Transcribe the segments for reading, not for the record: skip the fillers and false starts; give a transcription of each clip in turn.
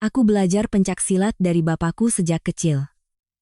Aku belajar pencaksilat dari bapakku sejak kecil.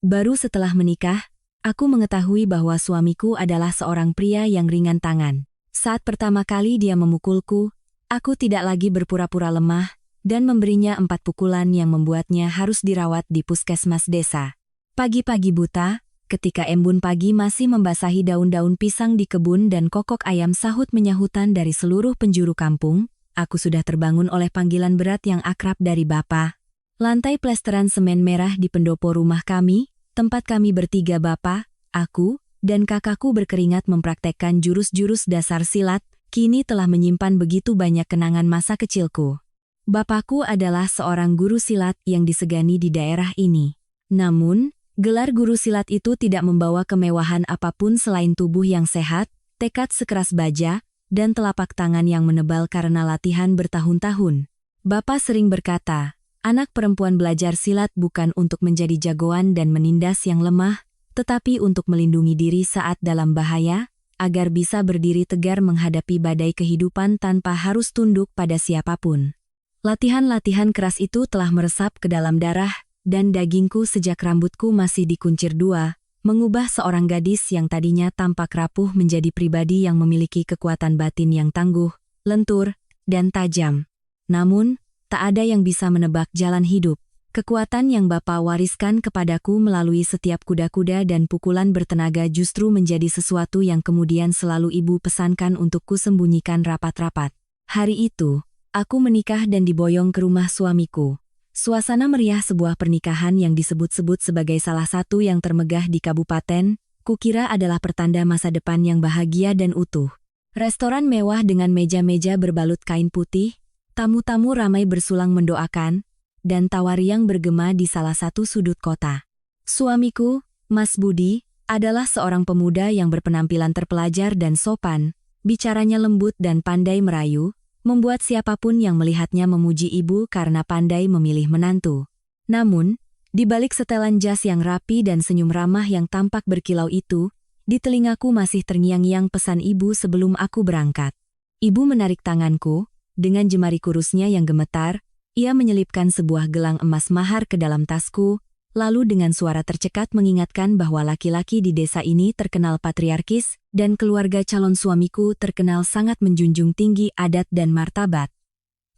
Baru setelah menikah, aku mengetahui bahwa suamiku adalah seorang pria yang ringan tangan. Saat pertama kali dia memukulku, aku tidak lagi berpura-pura lemah dan memberinya 4 pukulan yang membuatnya harus dirawat di puskesmas desa. Pagi-pagi buta, ketika embun pagi masih membasahi daun-daun pisang di kebun dan kokok ayam sahut menyahutan dari seluruh penjuru kampung, aku sudah terbangun oleh panggilan berat yang akrab dari Bapa. Lantai plesteran semen merah di pendopo rumah kami, tempat kami bertiga Bapa, aku, dan kakakku berkeringat mempraktekkan jurus-jurus dasar silat, kini telah menyimpan begitu banyak kenangan masa kecilku. Bapakku adalah seorang guru silat yang disegani di daerah ini. Namun, gelar guru silat itu tidak membawa kemewahan apapun selain tubuh yang sehat, tekad sekeras baja, dan telapak tangan yang menebal karena latihan bertahun-tahun. Bapak sering berkata, anak perempuan belajar silat bukan untuk menjadi jagoan dan menindas yang lemah, tetapi untuk melindungi diri saat dalam bahaya, agar bisa berdiri tegar menghadapi badai kehidupan tanpa harus tunduk pada siapapun. Latihan-latihan keras itu telah meresap ke dalam darah dan dagingku sejak rambutku masih dikuncir 2, mengubah seorang gadis yang tadinya tampak rapuh menjadi pribadi yang memiliki kekuatan batin yang tangguh, lentur, dan tajam. Namun, tak ada yang bisa menebak jalan hidup. Kekuatan yang Bapa wariskan kepadaku melalui setiap kuda-kuda dan pukulan bertenaga justru menjadi sesuatu yang kemudian selalu Ibu pesankan untukku sembunyikan rapat-rapat. Hari itu, aku menikah dan diboyong ke rumah suamiku. Suasana meriah sebuah pernikahan yang disebut-sebut sebagai salah satu yang termegah di kabupaten, kukira adalah pertanda masa depan yang bahagia dan utuh. Restoran mewah dengan meja-meja berbalut kain putih, tamu-tamu ramai bersulang mendoakan, dan tawariang bergema di salah satu sudut kota. Suamiku, Mas Budi, adalah seorang pemuda yang berpenampilan terpelajar dan sopan, bicaranya lembut dan pandai merayu, membuat siapapun yang melihatnya memuji ibu karena pandai memilih menantu. Namun, di balik setelan jas yang rapi dan senyum ramah yang tampak berkilau itu, di telingaku masih terngiang-ngiang pesan ibu sebelum aku berangkat. Ibu menarik tanganku, dengan jemari kurusnya yang gemetar, ia menyelipkan sebuah gelang emas mahar ke dalam tasku, lalu dengan suara tercekat mengingatkan bahwa laki-laki di desa ini terkenal patriarkis, dan keluarga calon suamiku terkenal sangat menjunjung tinggi adat dan martabat.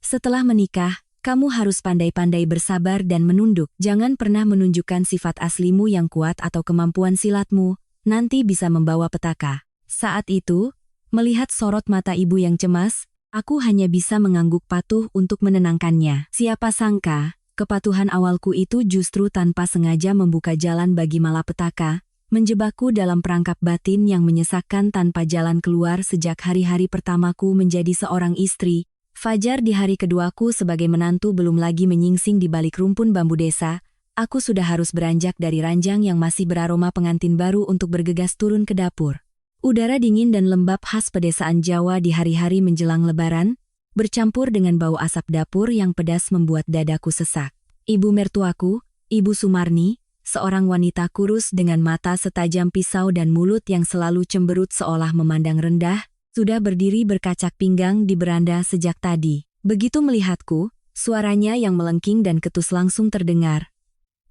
Setelah menikah, kamu harus pandai-pandai bersabar dan menunduk. Jangan pernah menunjukkan sifat aslimu yang kuat atau kemampuan silatmu, nanti bisa membawa petaka. Saat itu, melihat sorot mata ibu yang cemas, aku hanya bisa mengangguk patuh untuk menenangkannya. Siapa sangka, kepatuhan awalku itu justru tanpa sengaja membuka jalan bagi malapetaka, menjebakku dalam perangkap batin yang menyesakkan tanpa jalan keluar sejak hari-hari pertamaku menjadi seorang istri. Fajar di hari keduaku sebagai menantu belum lagi menyingsing di balik rumpun bambu desa, aku sudah harus beranjak dari ranjang yang masih beraroma pengantin baru untuk bergegas turun ke dapur. Udara dingin dan lembab khas pedesaan Jawa di hari-hari menjelang Lebaran, bercampur dengan bau asap dapur yang pedas membuat dadaku sesak. Ibu mertuaku, Ibu Sumarni, seorang wanita kurus dengan mata setajam pisau dan mulut yang selalu cemberut seolah memandang rendah, sudah berdiri berkacak pinggang di beranda sejak tadi. Begitu melihatku, suaranya yang melengking dan ketus langsung terdengar.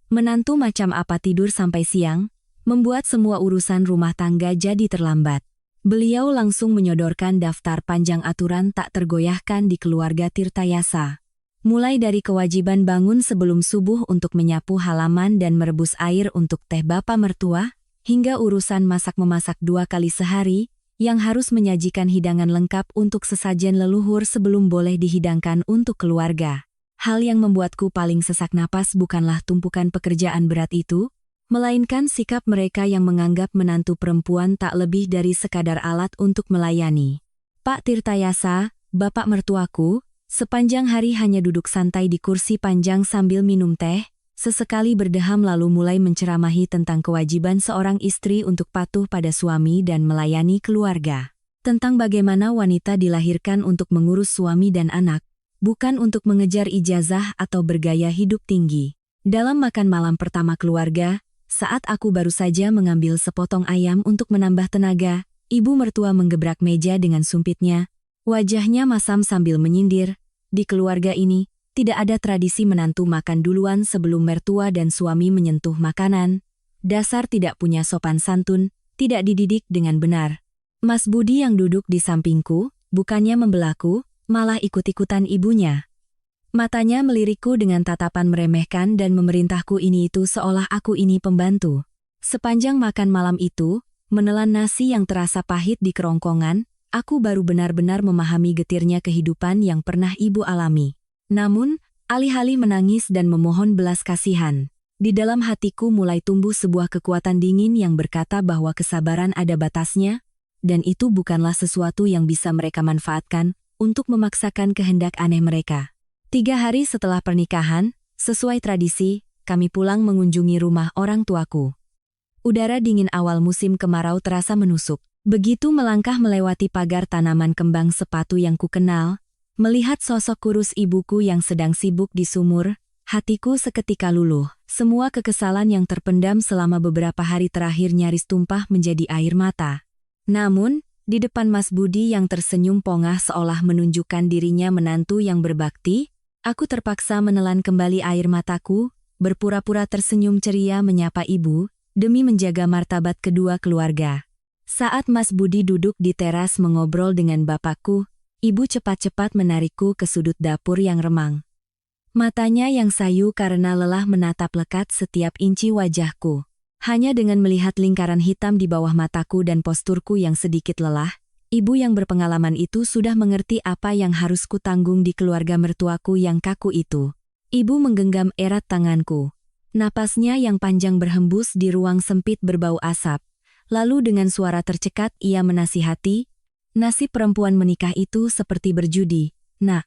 Menantu macam apa tidur sampai siang, membuat semua urusan rumah tangga jadi terlambat. Beliau langsung menyodorkan daftar panjang aturan tak tergoyahkan di keluarga Tirtayasa. Mulai dari kewajiban bangun sebelum subuh untuk menyapu halaman dan merebus air untuk teh bapa mertua, hingga urusan masak-memasak 2 kali sehari, yang harus menyajikan hidangan lengkap untuk sesajen leluhur sebelum boleh dihidangkan untuk keluarga. Hal yang membuatku paling sesak napas bukanlah tumpukan pekerjaan berat itu, melainkan sikap mereka yang menganggap menantu perempuan tak lebih dari sekadar alat untuk melayani. Pak Tirtayasa, bapak mertuaku, sepanjang hari hanya duduk santai di kursi panjang sambil minum teh, sesekali berdeham lalu mulai menceramahi tentang kewajiban seorang istri untuk patuh pada suami dan melayani keluarga. Tentang bagaimana wanita dilahirkan untuk mengurus suami dan anak, bukan untuk mengejar ijazah atau bergaya hidup tinggi. Dalam makan malam pertama keluarga, saat aku baru saja mengambil sepotong ayam untuk menambah tenaga, ibu mertua menggebrak meja dengan sumpitnya. Wajahnya masam sambil menyindir, di keluarga ini, Tidak ada tradisi menantu makan duluan sebelum mertua dan suami menyentuh makanan. Dasar tidak punya sopan santun, tidak dididik dengan benar. Mas Budi yang duduk di sampingku, bukannya membelaku, malah ikut-ikutan ibunya. Matanya melirikku dengan tatapan meremehkan dan memerintahku ini itu seolah aku ini pembantu. Sepanjang makan malam itu, menelan nasi yang terasa pahit di kerongkongan, aku baru benar-benar memahami getirnya kehidupan yang pernah ibu alami. Namun, alih-alih menangis dan memohon belas kasihan, di dalam hatiku mulai tumbuh sebuah kekuatan dingin yang berkata bahwa kesabaran ada batasnya, dan itu bukanlah sesuatu yang bisa mereka manfaatkan untuk memaksakan kehendak aneh mereka. 3 hari setelah pernikahan, sesuai tradisi, kami pulang mengunjungi rumah orang tuaku. Udara dingin awal musim kemarau terasa menusuk. Begitu melangkah melewati pagar tanaman kembang sepatu yang kukenal, melihat sosok kurus ibuku yang sedang sibuk di sumur, hatiku seketika luluh. Semua kekesalan yang terpendam selama beberapa hari terakhir nyaris tumpah menjadi air mata. Namun, di depan Mas Budi yang tersenyum pongah seolah menunjukkan dirinya menantu yang berbakti, aku terpaksa menelan kembali air mataku, berpura-pura tersenyum ceria menyapa ibu, demi menjaga martabat kedua keluarga. Saat Mas Budi duduk di teras mengobrol dengan bapakku, ibu cepat-cepat menarikku ke sudut dapur yang remang. Matanya yang sayu karena lelah menatap lekat setiap inci wajahku. Hanya dengan melihat lingkaran hitam di bawah mataku dan posturku yang sedikit lelah, ibu yang berpengalaman itu sudah mengerti apa yang harus kutanggung di keluarga mertuaku yang kaku itu. Ibu menggenggam erat tanganku. Napasnya yang panjang berhembus di ruang sempit berbau asap. Lalu dengan suara tercekat ia menasihati, nasib perempuan menikah itu seperti berjudi, nak.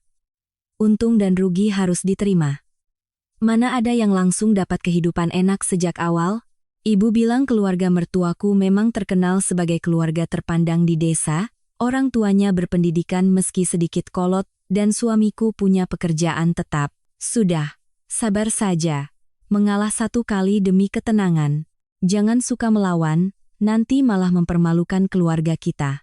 Untung dan rugi harus diterima. Mana ada yang langsung dapat kehidupan enak sejak awal? Ibu bilang keluarga mertuaku memang terkenal sebagai keluarga terpandang di desa, orang tuanya berpendidikan meski sedikit kolot, dan suamiku punya pekerjaan tetap. Sudah, sabar saja. Mengalah satu kali demi ketenangan. Jangan suka melawan, nanti malah mempermalukan keluarga kita.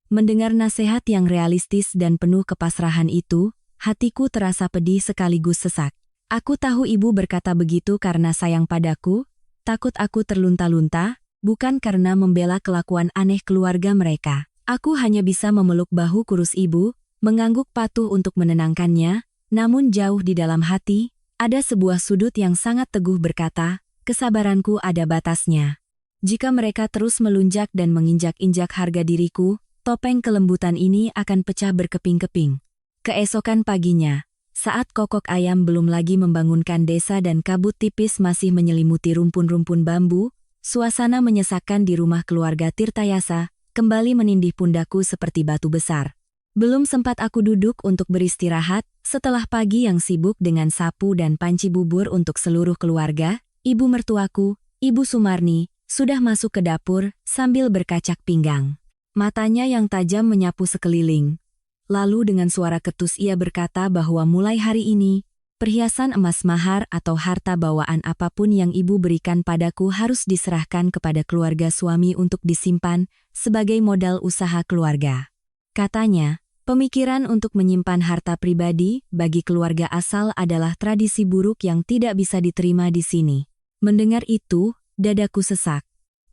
Mendengar nasihat yang realistis dan penuh kepasrahan itu, hatiku terasa pedih sekaligus sesak. Aku tahu ibu berkata begitu karena sayang padaku, takut aku terlunta-lunta, bukan karena membela kelakuan aneh keluarga mereka. Aku hanya bisa memeluk bahu kurus ibu, mengangguk patuh untuk menenangkannya, namun jauh di dalam hati, ada sebuah sudut yang sangat teguh berkata, kesabaranku ada batasnya. Jika mereka terus melunjak dan menginjak-injak harga diriku, topeng kelembutan ini akan pecah berkeping-keping. Keesokan paginya, saat kokok ayam belum lagi membangunkan desa dan kabut tipis masih menyelimuti rumpun-rumpun bambu, suasana menyesakkan di rumah keluarga Tirtayasa, kembali menindih pundakku seperti batu besar. Belum sempat aku duduk untuk beristirahat, setelah pagi yang sibuk dengan sapu dan panci bubur untuk seluruh keluarga, ibu mertuaku, Ibu Sumarni, sudah masuk ke dapur sambil berkacak pinggang. Matanya yang tajam menyapu sekeliling. Lalu dengan suara ketus ia berkata bahwa mulai hari ini, perhiasan emas mahar atau harta bawaan apapun yang ibu berikan padaku harus diserahkan kepada keluarga suami untuk disimpan sebagai modal usaha keluarga. Katanya, pemikiran untuk menyimpan harta pribadi bagi keluarga asal adalah tradisi buruk yang tidak bisa diterima di sini. Mendengar itu, dadaku sesak.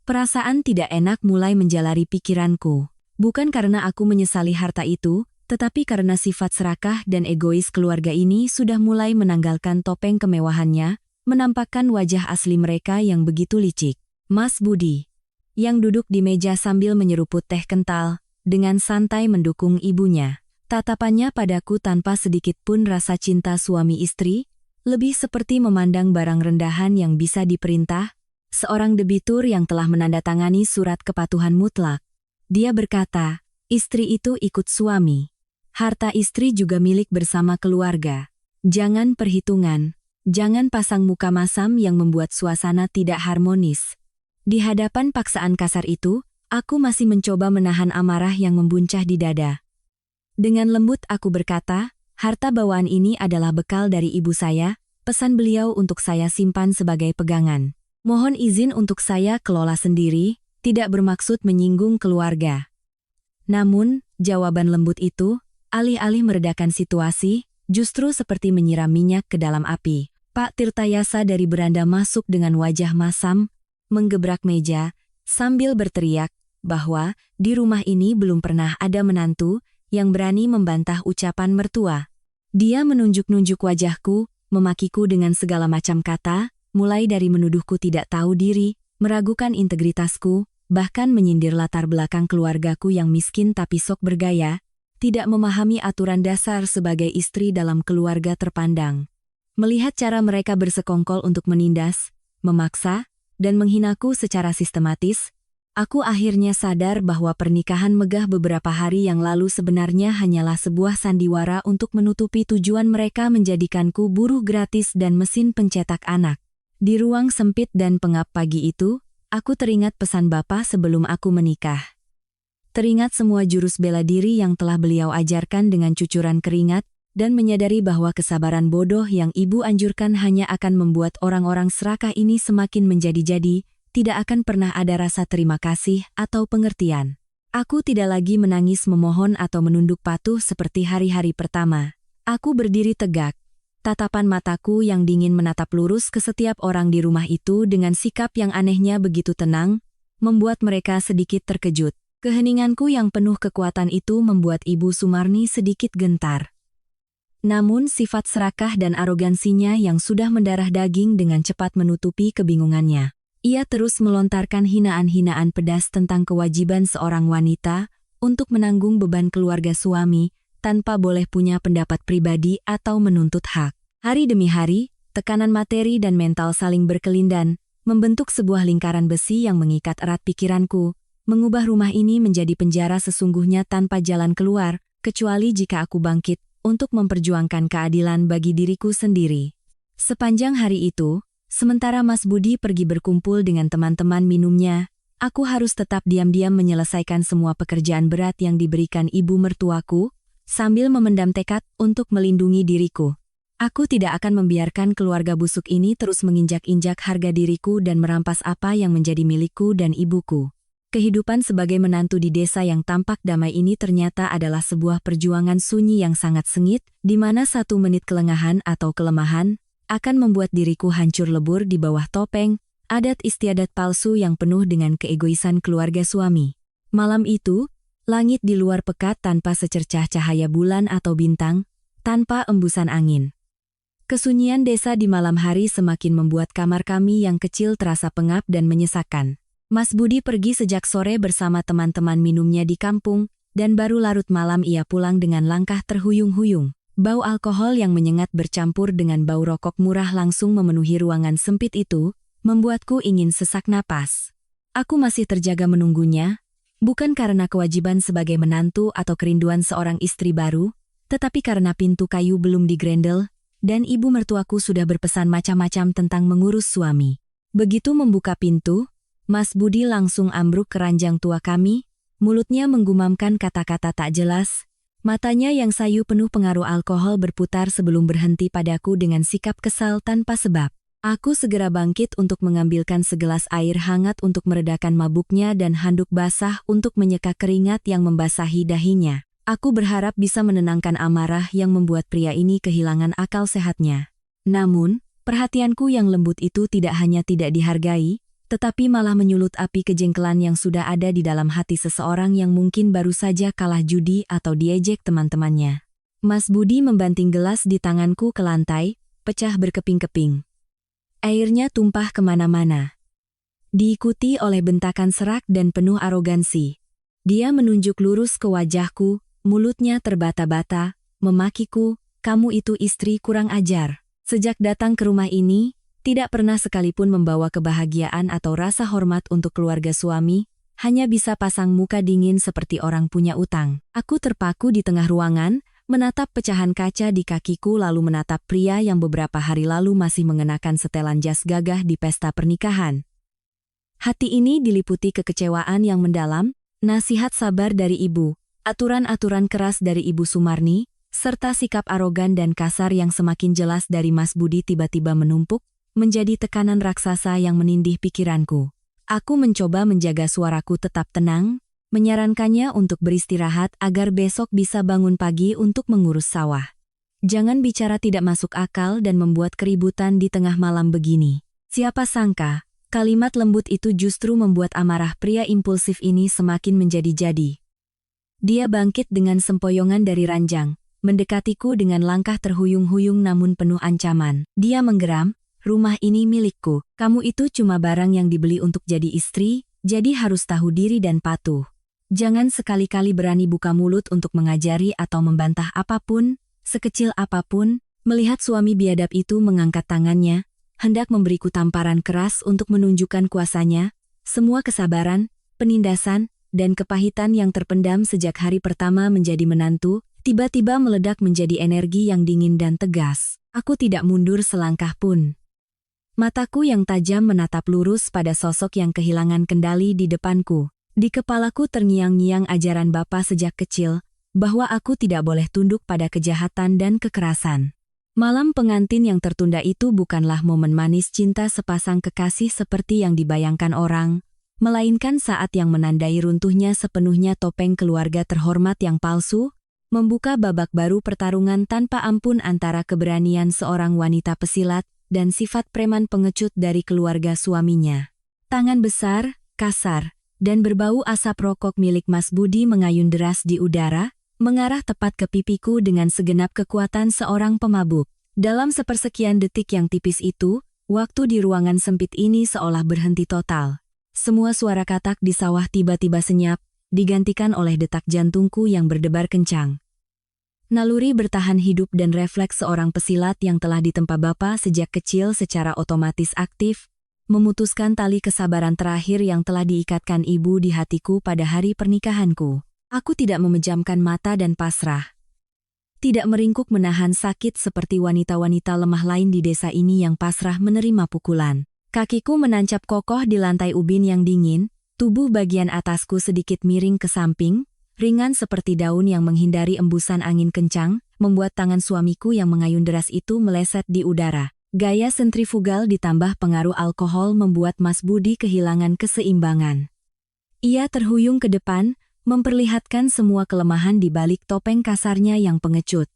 Perasaan tidak enak mulai menjalari pikiranku. Bukan karena aku menyesali harta itu, tetapi karena sifat serakah dan egois keluarga ini sudah mulai menanggalkan topeng kemewahannya, menampakkan wajah asli mereka yang begitu licik. Mas Budi, yang duduk di meja sambil menyeruput teh kental, dengan santai mendukung ibunya. Tatapannya padaku tanpa sedikit pun rasa cinta suami istri, lebih seperti memandang barang rendahan yang bisa diperintah, seorang debitur yang telah menandatangani surat kepatuhan mutlak. Dia berkata, istri itu ikut suami. Harta istri juga milik bersama keluarga. Jangan perhitungan, jangan pasang muka masam yang membuat suasana tidak harmonis. Di hadapan paksaan kasar itu, aku masih mencoba menahan amarah yang membuncah di dada. Dengan lembut aku berkata, harta bawaan ini adalah bekal dari ibu saya, pesan beliau untuk saya simpan sebagai pegangan. Mohon izin untuk saya kelola sendiri, tidak bermaksud menyinggung keluarga. Namun, jawaban lembut itu, alih-alih meredakan situasi, justru seperti menyiram minyak ke dalam api. Pak Tirtayasa dari beranda masuk dengan wajah masam, menggebrak meja, sambil berteriak bahwa di rumah ini belum pernah ada menantu yang berani membantah ucapan mertua. Dia menunjuk-nunjuk wajahku, memakiku dengan segala macam kata, mulai dari menuduhku tidak tahu diri, meragukan integritasku, bahkan menyindir latar belakang keluargaku yang miskin tapi sok bergaya, tidak memahami aturan dasar sebagai istri dalam keluarga terpandang. Melihat cara mereka bersekongkol untuk menindas, memaksa, dan menghinaku secara sistematis, aku akhirnya sadar bahwa pernikahan megah beberapa hari yang lalu sebenarnya hanyalah sebuah sandiwara untuk menutupi tujuan mereka menjadikanku buruh gratis dan mesin pencetak anak. Di ruang sempit dan pengap pagi itu, aku teringat pesan Bapa sebelum aku menikah. Teringat semua jurus bela diri yang telah beliau ajarkan dengan cucuran keringat, dan menyadari bahwa kesabaran bodoh yang ibu anjurkan hanya akan membuat orang-orang serakah ini semakin menjadi-jadi, tidak akan pernah ada rasa terima kasih atau pengertian. Aku tidak lagi menangis memohon atau menunduk patuh seperti hari-hari pertama. Aku berdiri tegak. Tatapan mataku yang dingin menatap lurus ke setiap orang di rumah itu dengan sikap yang anehnya begitu tenang, membuat mereka sedikit terkejut. Keheninganku yang penuh kekuatan itu membuat Ibu Sumarni sedikit gentar. Namun sifat serakah dan arogansinya yang sudah mendarah daging dengan cepat menutupi kebingungannya. Ia terus melontarkan hinaan-hinaan pedas tentang kewajiban seorang wanita untuk menanggung beban keluarga suami tanpa boleh punya pendapat pribadi atau menuntut hak. Hari demi hari, tekanan materi dan mental saling berkelindan, membentuk sebuah lingkaran besi yang mengikat erat pikiranku, mengubah rumah ini menjadi penjara sesungguhnya tanpa jalan keluar, kecuali jika aku bangkit untuk memperjuangkan keadilan bagi diriku sendiri. Sepanjang hari itu, sementara Mas Budi pergi berkumpul dengan teman-teman minumnya, aku harus tetap diam-diam menyelesaikan semua pekerjaan berat yang diberikan ibu mertuaku, sambil memendam tekad untuk melindungi diriku. Aku tidak akan membiarkan keluarga busuk ini terus menginjak-injak harga diriku dan merampas apa yang menjadi milikku dan ibuku. Kehidupan sebagai menantu di desa yang tampak damai ini ternyata adalah sebuah perjuangan sunyi yang sangat sengit, di mana 1 menit kelengahan atau kelemahan akan membuat diriku hancur lebur di bawah topeng, adat istiadat palsu yang penuh dengan keegoisan keluarga suami. Malam itu, langit di luar pekat tanpa secercah cahaya bulan atau bintang, tanpa embusan angin. Kesunyian desa di malam hari semakin membuat kamar kami yang kecil terasa pengap dan menyesakkan. Mas Budi pergi sejak sore bersama teman-teman minumnya di kampung, dan baru larut malam ia pulang dengan langkah terhuyung-huyung. Bau alkohol yang menyengat bercampur dengan bau rokok murah langsung memenuhi ruangan sempit itu, membuatku ingin sesak napas. Aku masih terjaga menunggunya, bukan karena kewajiban sebagai menantu atau kerinduan seorang istri baru, tetapi karena pintu kayu belum digrendel, dan ibu mertuaku sudah berpesan macam-macam tentang mengurus suami. Begitu membuka pintu, Mas Budi langsung ambruk ke ranjang tua kami, mulutnya menggumamkan kata-kata tak jelas, matanya yang sayu penuh pengaruh alkohol berputar sebelum berhenti padaku dengan sikap kesal tanpa sebab. Aku segera bangkit untuk mengambilkan segelas air hangat untuk meredakan mabuknya dan handuk basah untuk menyeka keringat yang membasahi dahinya. Aku berharap bisa menenangkan amarah yang membuat pria ini kehilangan akal sehatnya. Namun, perhatianku yang lembut itu tidak hanya tidak dihargai, tetapi malah menyulut api kejengkelan yang sudah ada di dalam hati seseorang yang mungkin baru saja kalah judi atau diejek teman-temannya. Mas Budi membanting gelas di tanganku ke lantai, pecah berkeping-keping. Airnya tumpah kemana-mana. Diikuti oleh bentakan serak dan penuh arogansi. Dia menunjuk lurus ke wajahku, mulutnya terbata-bata, memakiku, "Kamu itu istri kurang ajar. Sejak datang ke rumah ini, tidak pernah sekalipun membawa kebahagiaan atau rasa hormat untuk keluarga suami, hanya bisa pasang muka dingin seperti orang punya utang." Aku terpaku di tengah ruangan, menatap pecahan kaca di kakiku lalu menatap pria yang beberapa hari lalu masih mengenakan setelan jas gagah di pesta pernikahan. Hati ini diliputi kekecewaan yang mendalam, nasihat sabar dari ibu, aturan-aturan keras dari Ibu Sumarni, serta sikap arogan dan kasar yang semakin jelas dari Mas Budi tiba-tiba menumpuk, menjadi tekanan raksasa yang menindih pikiranku. Aku mencoba menjaga suaraku tetap tenang, menyarankannya untuk beristirahat agar besok bisa bangun pagi untuk mengurus sawah. Jangan bicara tidak masuk akal dan membuat keributan di tengah malam begini. Siapa sangka, kalimat lembut itu justru membuat amarah pria impulsif ini semakin menjadi-jadi. Dia bangkit dengan sempoyongan dari ranjang, mendekatiku dengan langkah terhuyung-huyung namun penuh ancaman. Dia menggeram, "Rumah ini milikku. Kamu itu cuma barang yang dibeli untuk jadi istri, jadi harus tahu diri dan patuh. Jangan sekali-kali berani buka mulut untuk mengajari atau membantah apapun, sekecil apapun." Melihat suami biadab itu mengangkat tangannya, hendak memberiku tamparan keras untuk menunjukkan kuasanya, semua kesabaran, penindasan, dan kepahitan yang terpendam sejak hari pertama menjadi menantu, tiba-tiba meledak menjadi energi yang dingin dan tegas. Aku tidak mundur selangkah pun. Mataku yang tajam menatap lurus pada sosok yang kehilangan kendali di depanku. Di kepalaku terngiang-ngiang ajaran Bapa sejak kecil, bahwa aku tidak boleh tunduk pada kejahatan dan kekerasan. Malam pengantin yang tertunda itu bukanlah momen manis cinta sepasang kekasih seperti yang dibayangkan orang, melainkan saat yang menandai runtuhnya sepenuhnya topeng keluarga terhormat yang palsu, membuka babak baru pertarungan tanpa ampun antara keberanian seorang wanita pesilat dan sifat preman pengecut dari keluarga suaminya. Tangan besar, kasar, dan berbau asap rokok milik Mas Budi mengayun deras di udara, mengarah tepat ke pipiku dengan segenap kekuatan seorang pemabuk. Dalam sepersekian detik yang tipis itu, waktu di ruangan sempit ini seolah berhenti total. Semua suara katak di sawah tiba-tiba senyap, digantikan oleh detak jantungku yang berdebar kencang. Naluri bertahan hidup dan refleks seorang pesilat yang telah ditempa Bapa sejak kecil secara otomatis aktif, memutuskan tali kesabaran terakhir yang telah diikatkan ibu di hatiku pada hari pernikahanku. Aku tidak memejamkan mata dan pasrah. Tidak meringkuk menahan sakit seperti wanita-wanita lemah lain di desa ini yang pasrah menerima pukulan. Kakiku menancap kokoh di lantai ubin yang dingin, tubuh bagian atasku sedikit miring ke samping, ringan seperti daun yang menghindari embusan angin kencang, membuat tangan suamiku yang mengayun deras itu meleset di udara. Gaya sentrifugal ditambah pengaruh alkohol membuat Mas Budi kehilangan keseimbangan. Ia terhuyung ke depan, memperlihatkan semua kelemahan di balik topeng kasarnya yang pengecut.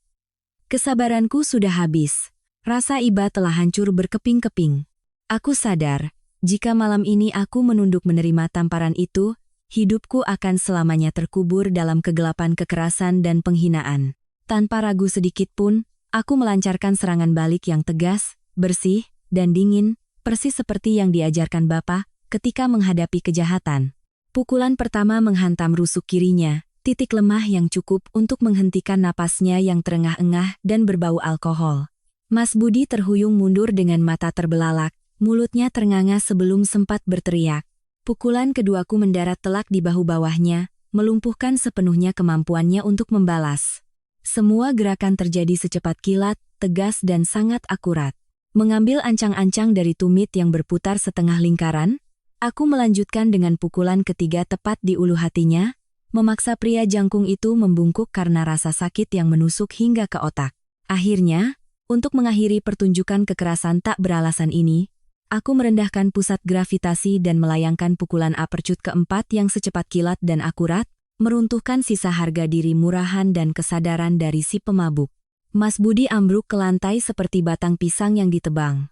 Kesabaranku sudah habis. Rasa iba telah hancur berkeping-keping. Aku sadar, jika malam ini aku menunduk menerima tamparan itu, hidupku akan selamanya terkubur dalam kegelapan kekerasan dan penghinaan. Tanpa ragu sedikit pun, aku melancarkan serangan balik yang tegas, bersih, dan dingin, persis seperti yang diajarkan Bapa ketika menghadapi kejahatan. Pukulan pertama menghantam rusuk kirinya, titik lemah yang cukup untuk menghentikan napasnya yang terengah-engah dan berbau alkohol. Mas Budi terhuyung mundur dengan mata terbelalak, mulutnya ternganga sebelum sempat berteriak. Pukulan keduaku mendarat telak di bahu bawahnya, melumpuhkan sepenuhnya kemampuannya untuk membalas. Semua gerakan terjadi secepat kilat, tegas dan sangat akurat. Mengambil ancang-ancang dari tumit yang berputar setengah lingkaran, aku melanjutkan dengan pukulan ketiga tepat di ulu hatinya, memaksa pria jangkung itu membungkuk karena rasa sakit yang menusuk hingga ke otak. Akhirnya, untuk mengakhiri pertunjukan kekerasan tak beralasan ini, aku merendahkan pusat gravitasi dan melayangkan pukulan uppercut keempat yang secepat kilat dan akurat, meruntuhkan sisa harga diri murahan dan kesadaran dari si pemabuk. Mas Budi ambruk ke lantai seperti batang pisang yang ditebang.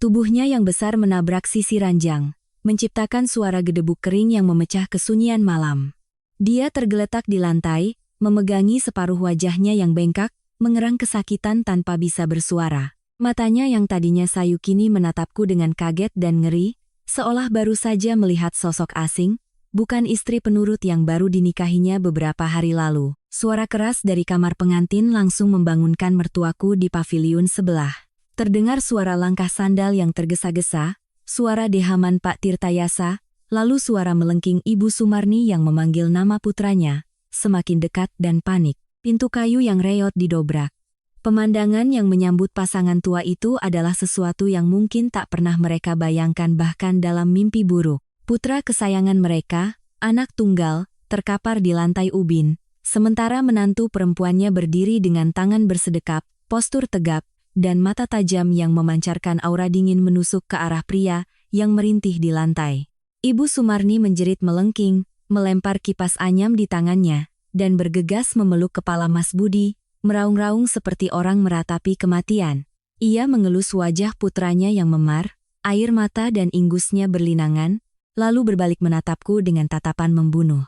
Tubuhnya yang besar menabrak sisi ranjang, menciptakan suara gedebuk kering yang memecah kesunyian malam. Dia tergeletak di lantai, memegangi separuh wajahnya yang bengkak, mengerang kesakitan tanpa bisa bersuara. Matanya yang tadinya sayu kini menatapku dengan kaget dan ngeri, seolah baru saja melihat sosok asing, bukan istri penurut yang baru dinikahinya beberapa hari lalu. Suara keras dari kamar pengantin langsung membangunkan mertuaku di paviliun sebelah. Terdengar suara langkah sandal yang tergesa-gesa, suara dehaman Pak Tirtayasa, lalu suara melengking Ibu Sumarni yang memanggil nama putranya, semakin dekat dan panik. Pintu kayu yang reot didobrak. Pemandangan yang menyambut pasangan tua itu adalah sesuatu yang mungkin tak pernah mereka bayangkan bahkan dalam mimpi buruk. Putra kesayangan mereka, anak tunggal, terkapar di lantai ubin, sementara menantu perempuannya berdiri dengan tangan bersedekap, postur tegap, dan mata tajam yang memancarkan aura dingin menusuk ke arah pria yang merintih di lantai. Ibu Sumarni menjerit melengking, melempar kipas anyam di tangannya, dan bergegas memeluk kepala Mas Budi, meraung-raung seperti orang meratapi kematian. Ia mengelus wajah putranya yang memar, air mata dan ingusnya berlinangan, lalu berbalik menatapku dengan tatapan membunuh.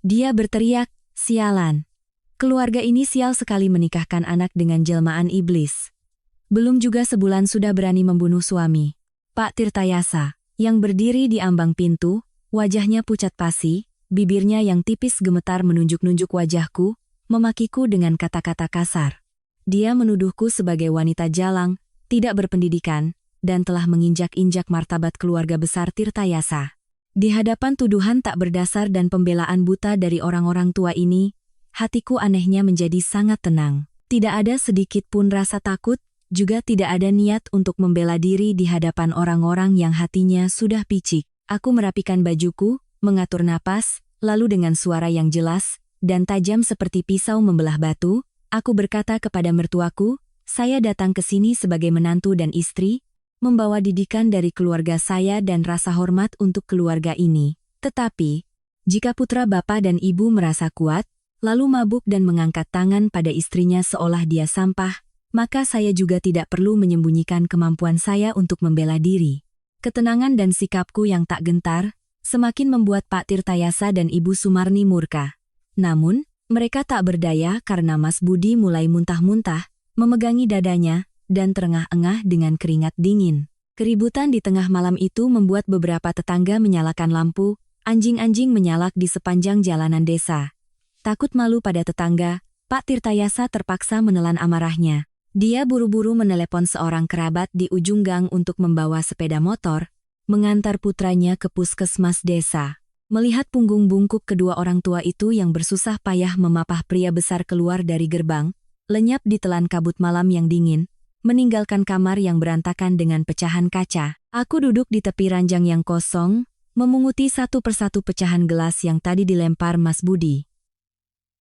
Dia berteriak, "Sialan! Keluarga ini sial sekali menikahkan anak dengan jelmaan iblis. Belum juga sebulan sudah berani membunuh suami." Pak Tirtayasa, yang berdiri di ambang pintu, wajahnya pucat pasi, bibirnya yang tipis gemetar menunjuk-nunjuk wajahku, memakiku dengan kata-kata kasar. Dia menuduhku sebagai wanita jalang, tidak berpendidikan, dan telah menginjak-injak martabat keluarga besar Tirtayasa. Di hadapan tuduhan tak berdasar dan pembelaan buta dari orang-orang tua ini, hatiku anehnya menjadi sangat tenang. Tidak ada sedikit pun rasa takut, juga tidak ada niat untuk membela diri di hadapan orang-orang yang hatinya sudah picik. Aku merapikan bajuku, mengatur napas, lalu dengan suara yang jelas dan tajam seperti pisau membelah batu, aku berkata kepada mertuaku, "Saya datang ke sini sebagai menantu dan istri, membawa didikan dari keluarga saya dan rasa hormat untuk keluarga ini. Tetapi, jika putra bapak dan ibu merasa kuat, lalu mabuk dan mengangkat tangan pada istrinya seolah dia sampah, maka saya juga tidak perlu menyembunyikan kemampuan saya untuk membela diri." Ketenangan dan sikapku yang tak gentar, semakin membuat Pak Tirtayasa dan Ibu Sumarni murka. Namun, mereka tak berdaya karena Mas Budi mulai muntah-muntah, memegangi dadanya, dan terengah-engah dengan keringat dingin. Keributan di tengah malam itu membuat beberapa tetangga menyalakan lampu, anjing-anjing menyalak di sepanjang jalanan desa. Takut malu pada tetangga, Pak Tirtayasa terpaksa menelan amarahnya. Dia buru-buru menelepon seorang kerabat di ujung gang untuk membawa sepeda motor, mengantar putranya ke puskesmas desa. Melihat punggung bungkuk kedua orang tua itu yang bersusah payah memapah pria besar keluar dari gerbang, lenyap di telan kabut malam yang dingin, meninggalkan kamar yang berantakan dengan pecahan kaca. Aku duduk di tepi ranjang yang kosong, memunguti satu persatu pecahan gelas yang tadi dilempar Mas Budi.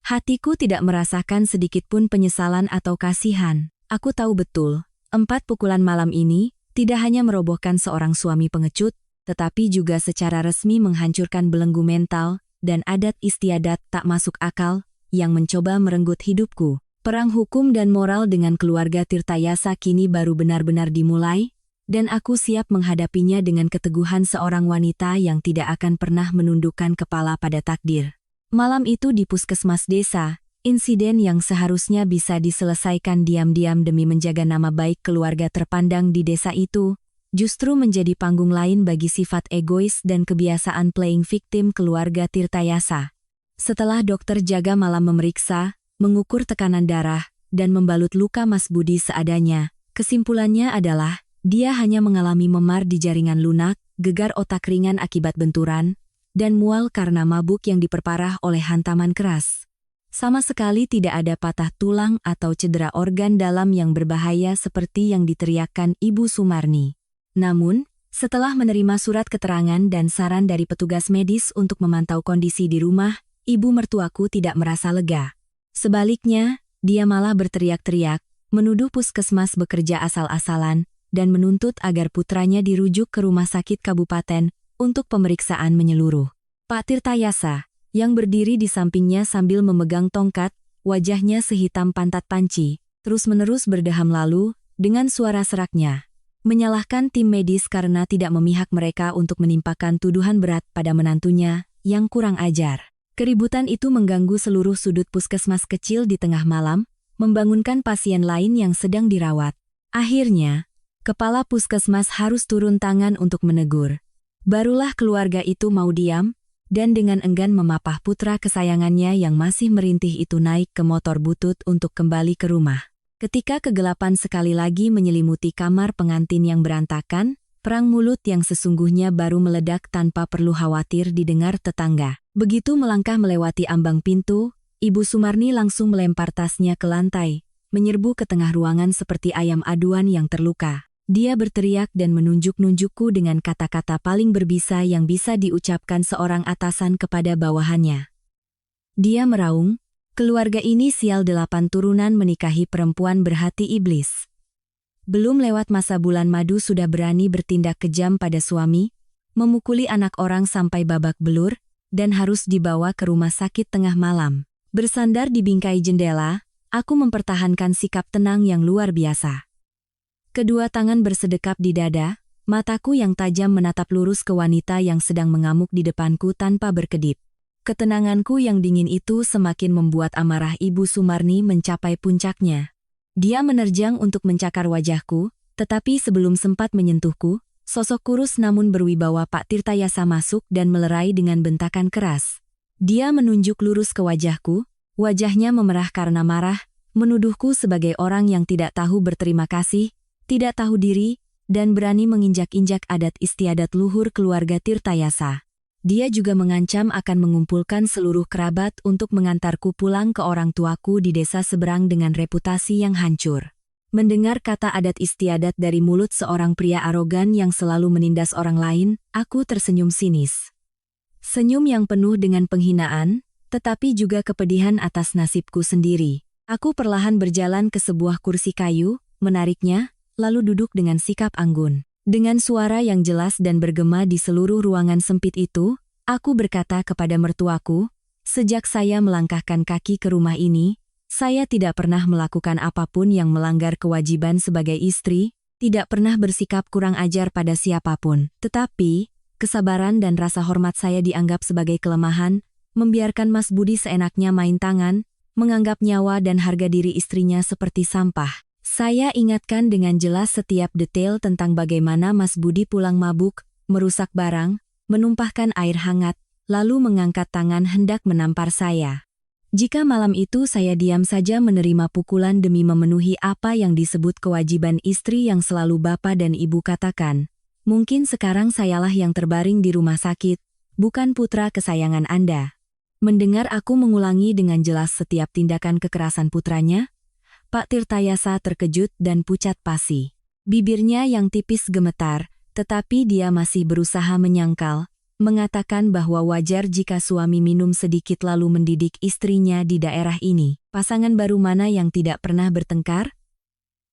Hatiku tidak merasakan sedikit pun penyesalan atau kasihan. Aku tahu betul, 4 pukulan malam ini tidak hanya merobohkan seorang suami pengecut, tetapi juga secara resmi menghancurkan belenggu mental dan adat istiadat tak masuk akal yang mencoba merenggut hidupku. Perang hukum dan moral dengan keluarga Tirtayasa kini baru benar-benar dimulai, dan aku siap menghadapinya dengan keteguhan seorang wanita yang tidak akan pernah menundukkan kepala pada takdir. Malam itu di puskesmas desa, insiden yang seharusnya bisa diselesaikan diam-diam demi menjaga nama baik keluarga terpandang di desa itu, justru menjadi panggung lain bagi sifat egois dan kebiasaan playing victim keluarga Tirtayasa. Setelah dokter jaga malam memeriksa, mengukur tekanan darah, dan membalut luka Mas Budi seadanya, kesimpulannya adalah, dia hanya mengalami memar di jaringan lunak, gegar otak ringan akibat benturan, dan mual karena mabuk yang diperparah oleh hantaman keras. Sama sekali tidak ada patah tulang atau cedera organ dalam yang berbahaya seperti yang diteriakkan Ibu Sumarni. Namun, setelah menerima surat keterangan dan saran dari petugas medis untuk memantau kondisi di rumah, ibu mertuaku tidak merasa lega. Sebaliknya, dia malah berteriak-teriak, menuduh puskesmas bekerja asal-asalan, dan menuntut agar putranya dirujuk ke rumah sakit kabupaten untuk pemeriksaan menyeluruh. Pak Tirtayasa, yang berdiri di sampingnya sambil memegang tongkat, wajahnya sehitam pantat panci, terus-menerus berdeham lalu, dengan suara seraknya, menyalahkan tim medis karena tidak memihak mereka untuk menimpakan tuduhan berat pada menantunya, yang kurang ajar. Keributan itu mengganggu seluruh sudut puskesmas kecil di tengah malam, membangunkan pasien lain yang sedang dirawat. Akhirnya, kepala puskesmas harus turun tangan untuk menegur. Barulah keluarga itu mau diam, dan dengan enggan memapah putra kesayangannya yang masih merintih itu naik ke motor butut untuk kembali ke rumah. Ketika kegelapan sekali lagi menyelimuti kamar pengantin yang berantakan, perang mulut yang sesungguhnya baru meledak tanpa perlu khawatir didengar tetangga. Begitu melangkah melewati ambang pintu, Ibu Sumarni langsung melempar tasnya ke lantai, menyerbu ke tengah ruangan seperti ayam aduan yang terluka. Dia berteriak dan menunjuk-nunjukku dengan kata-kata paling berbisa yang bisa diucapkan seorang atasan kepada bawahannya. Dia meraung, keluarga ini sial 8 turunan menikahi perempuan berhati iblis. Belum lewat masa bulan madu sudah berani bertindak kejam pada suami, memukuli anak orang sampai babak belur, dan harus dibawa ke rumah sakit tengah malam. Bersandar di bingkai jendela, aku mempertahankan sikap tenang yang luar biasa. Kedua tangan bersedekap di dada, mataku yang tajam menatap lurus ke wanita yang sedang mengamuk di depanku tanpa berkedip. Ketenanganku yang dingin itu semakin membuat amarah Ibu Sumarni mencapai puncaknya. Dia menerjang untuk mencakar wajahku, tetapi sebelum sempat menyentuhku, sosok kurus namun berwibawa Pak Tirtayasa masuk dan melerai dengan bentakan keras. Dia menunjuk lurus ke wajahku, wajahnya memerah karena marah, menuduhku sebagai orang yang tidak tahu berterima kasih, tidak tahu diri, dan berani menginjak-injak adat istiadat luhur keluarga Tirtayasa. Dia juga mengancam akan mengumpulkan seluruh kerabat untuk mengantarku pulang ke orang tuaku di desa seberang dengan reputasi yang hancur. Mendengar kata adat istiadat dari mulut seorang pria arogan yang selalu menindas orang lain, aku tersenyum sinis. Senyum yang penuh dengan penghinaan, tetapi juga kepedihan atas nasibku sendiri. Aku perlahan berjalan ke sebuah kursi kayu, menariknya, lalu duduk dengan sikap anggun. Dengan suara yang jelas dan bergema di seluruh ruangan sempit itu, aku berkata kepada mertuaku, sejak saya melangkahkan kaki ke rumah ini, saya tidak pernah melakukan apapun yang melanggar kewajiban sebagai istri, tidak pernah bersikap kurang ajar pada siapapun. Tetapi, kesabaran dan rasa hormat saya dianggap sebagai kelemahan, membiarkan Mas Budi seenaknya main tangan, menganggap nyawa dan harga diri istrinya seperti sampah. Saya ingatkan dengan jelas setiap detail tentang bagaimana Mas Budi pulang mabuk, merusak barang, menumpahkan air hangat, lalu mengangkat tangan hendak menampar saya. Jika malam itu saya diam saja menerima pukulan demi memenuhi apa yang disebut kewajiban istri yang selalu bapak dan ibu katakan, mungkin sekarang sayalah yang terbaring di rumah sakit, bukan putra kesayangan Anda. Mendengar aku mengulangi dengan jelas setiap tindakan kekerasan putranya, Pak Tirtayasa terkejut dan pucat pasi. Bibirnya yang tipis gemetar, tetapi dia masih berusaha menyangkal, mengatakan bahwa wajar jika suami minum sedikit lalu mendidik istrinya di daerah ini. Pasangan baru mana yang tidak pernah bertengkar?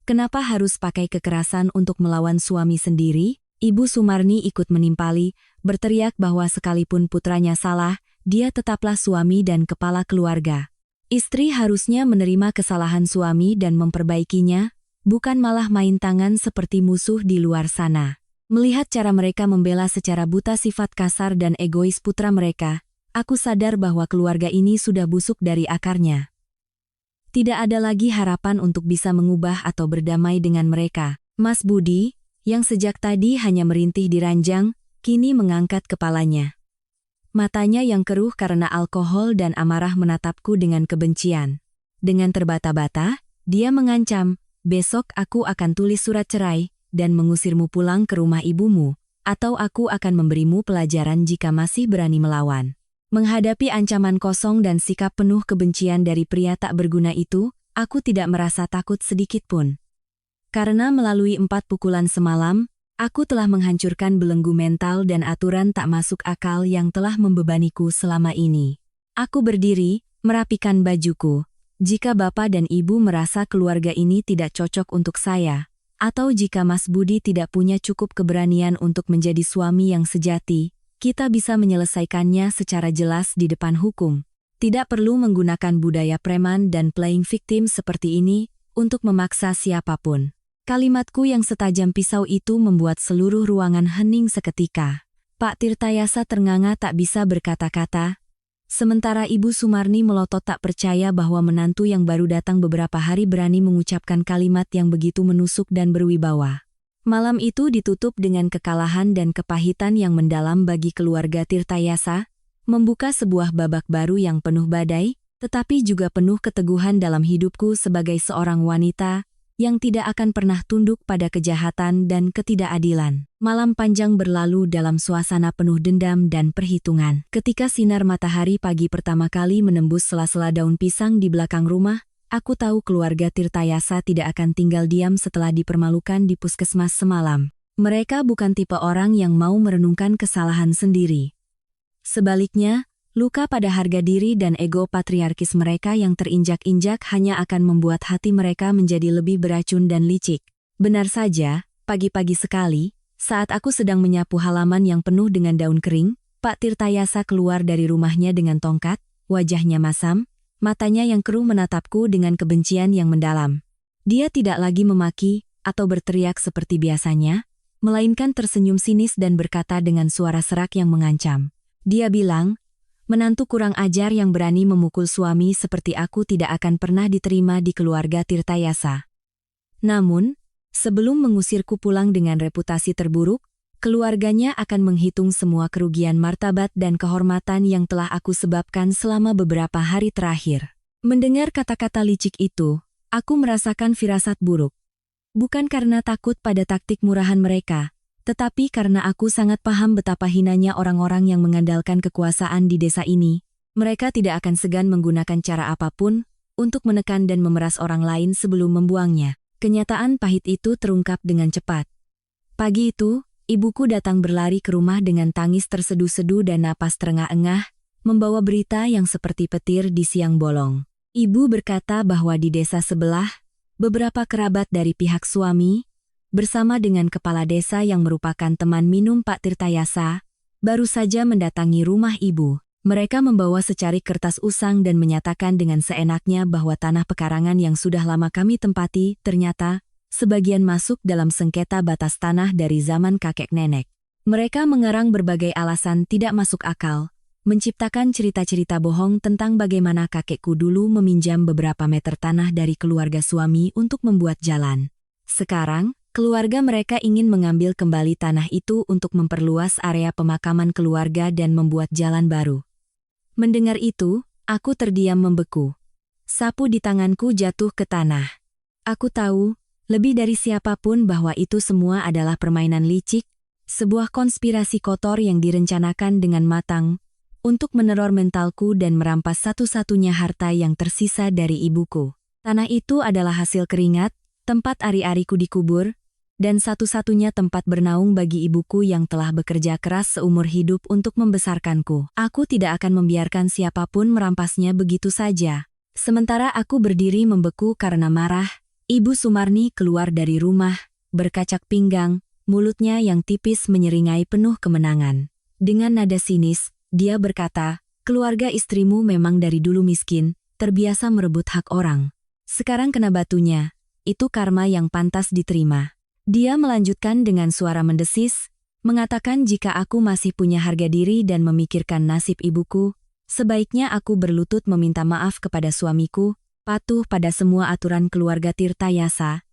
Kenapa harus pakai kekerasan untuk melawan suami sendiri? Ibu Sumarni ikut menimpali, berteriak bahwa sekalipun putranya salah, dia tetaplah suami dan kepala keluarga. Istri harusnya menerima kesalahan suami dan memperbaikinya, bukan malah main tangan seperti musuh di luar sana. Melihat cara mereka membela secara buta sifat kasar dan egois putra mereka, aku sadar bahwa keluarga ini sudah busuk dari akarnya. Tidak ada lagi harapan untuk bisa mengubah atau berdamai dengan mereka. Mas Budi, yang sejak tadi hanya merintih di ranjang, kini mengangkat kepalanya. Matanya yang keruh karena alkohol dan amarah menatapku dengan kebencian. Dengan terbata-bata, dia mengancam, besok aku akan tulis surat cerai, dan mengusirmu pulang ke rumah ibumu, atau aku akan memberimu pelajaran jika masih berani melawan. Menghadapi ancaman kosong dan sikap penuh kebencian dari pria tak berguna itu, aku tidak merasa takut sedikit pun. Karena melalui 4 pukulan semalam, aku telah menghancurkan belenggu mental dan aturan tak masuk akal yang telah membebaniku selama ini. Aku berdiri, merapikan bajuku. Jika bapak dan ibu merasa keluarga ini tidak cocok untuk saya, atau jika Mas Budi tidak punya cukup keberanian untuk menjadi suami yang sejati, kita bisa menyelesaikannya secara jelas di depan hukum. Tidak perlu menggunakan budaya preman dan playing victim seperti ini untuk memaksa siapapun. Kalimatku yang setajam pisau itu membuat seluruh ruangan hening seketika. Pak Tirtayasa ternganga tak bisa berkata-kata. Sementara Ibu Sumarni melotot tak percaya bahwa menantu yang baru datang beberapa hari berani mengucapkan kalimat yang begitu menusuk dan berwibawa. Malam itu ditutup dengan kekalahan dan kepahitan yang mendalam bagi keluarga Tirtayasa, membuka sebuah babak baru yang penuh badai, tetapi juga penuh keteguhan dalam hidupku sebagai seorang wanita yang tidak akan pernah tunduk pada kejahatan dan ketidakadilan. Malam panjang berlalu dalam suasana penuh dendam dan perhitungan. Ketika sinar matahari pagi pertama kali menembus sela-sela daun pisang di belakang rumah, aku tahu keluarga Tirtayasa tidak akan tinggal diam setelah dipermalukan di puskesmas semalam. Mereka bukan tipe orang yang mau merenungkan kesalahan sendiri. Sebaliknya, luka pada harga diri dan ego patriarkis mereka yang terinjak-injak hanya akan membuat hati mereka menjadi lebih beracun dan licik. Benar saja, pagi-pagi sekali, saat aku sedang menyapu halaman yang penuh dengan daun kering, Pak Tirtayasa keluar dari rumahnya dengan tongkat, wajahnya masam, matanya yang keruh menatapku dengan kebencian yang mendalam. Dia tidak lagi memaki atau berteriak seperti biasanya, melainkan tersenyum sinis dan berkata dengan suara serak yang mengancam. Dia bilang, menantu kurang ajar yang berani memukul suami seperti aku tidak akan pernah diterima di keluarga Tirtayasa. Namun, sebelum mengusirku pulang dengan reputasi terburuk, keluarganya akan menghitung semua kerugian martabat dan kehormatan yang telah aku sebabkan selama beberapa hari terakhir. Mendengar kata-kata licik itu, aku merasakan firasat buruk. Bukan karena takut pada taktik murahan mereka, tetapi karena aku sangat paham betapa hinanya orang-orang yang mengandalkan kekuasaan di desa ini. Mereka tidak akan segan menggunakan cara apapun untuk menekan dan memeras orang lain sebelum membuangnya. Kenyataan pahit itu terungkap dengan cepat. Pagi itu, ibuku datang berlari ke rumah dengan tangis terseduh-seduh dan napas terengah-engah, membawa berita yang seperti petir di siang bolong. Ibu berkata bahwa di desa sebelah, beberapa kerabat dari pihak suami, bersama dengan kepala desa yang merupakan teman minum Pak Tirtayasa, baru saja mendatangi rumah ibu. Mereka membawa secarik kertas usang dan menyatakan dengan seenaknya bahwa tanah pekarangan yang sudah lama kami tempati ternyata sebagian masuk dalam sengketa batas tanah dari zaman kakek nenek. Mereka mengarang berbagai alasan tidak masuk akal, menciptakan cerita-cerita bohong tentang bagaimana kakekku dulu meminjam beberapa meter tanah dari keluarga suami untuk membuat jalan. Sekarang, keluarga mereka ingin mengambil kembali tanah itu untuk memperluas area pemakaman keluarga dan membuat jalan baru. Mendengar itu, aku terdiam membeku. Sapu di tanganku jatuh ke tanah. Aku tahu, lebih dari siapapun bahwa itu semua adalah permainan licik, sebuah konspirasi kotor yang direncanakan dengan matang, untuk meneror mentalku dan merampas satu-satunya harta yang tersisa dari ibuku. Tanah itu adalah hasil keringat, tempat ari-ariku dikubur, dan satu-satunya tempat bernaung bagi ibuku yang telah bekerja keras seumur hidup untuk membesarkanku. Aku tidak akan membiarkan siapapun merampasnya begitu saja. Sementara aku berdiri membeku karena marah, Ibu Sumarni keluar dari rumah, berkacak pinggang, mulutnya yang tipis menyeringai penuh kemenangan. Dengan nada sinis, dia berkata, keluarga istrimu memang dari dulu miskin, terbiasa merebut hak orang. Sekarang kena batunya, itu karma yang pantas diterima. Dia melanjutkan dengan suara mendesis, mengatakan jika aku masih punya harga diri dan memikirkan nasib ibuku, sebaiknya aku berlutut meminta maaf kepada suamiku, patuh pada semua aturan keluarga Tirtayasa,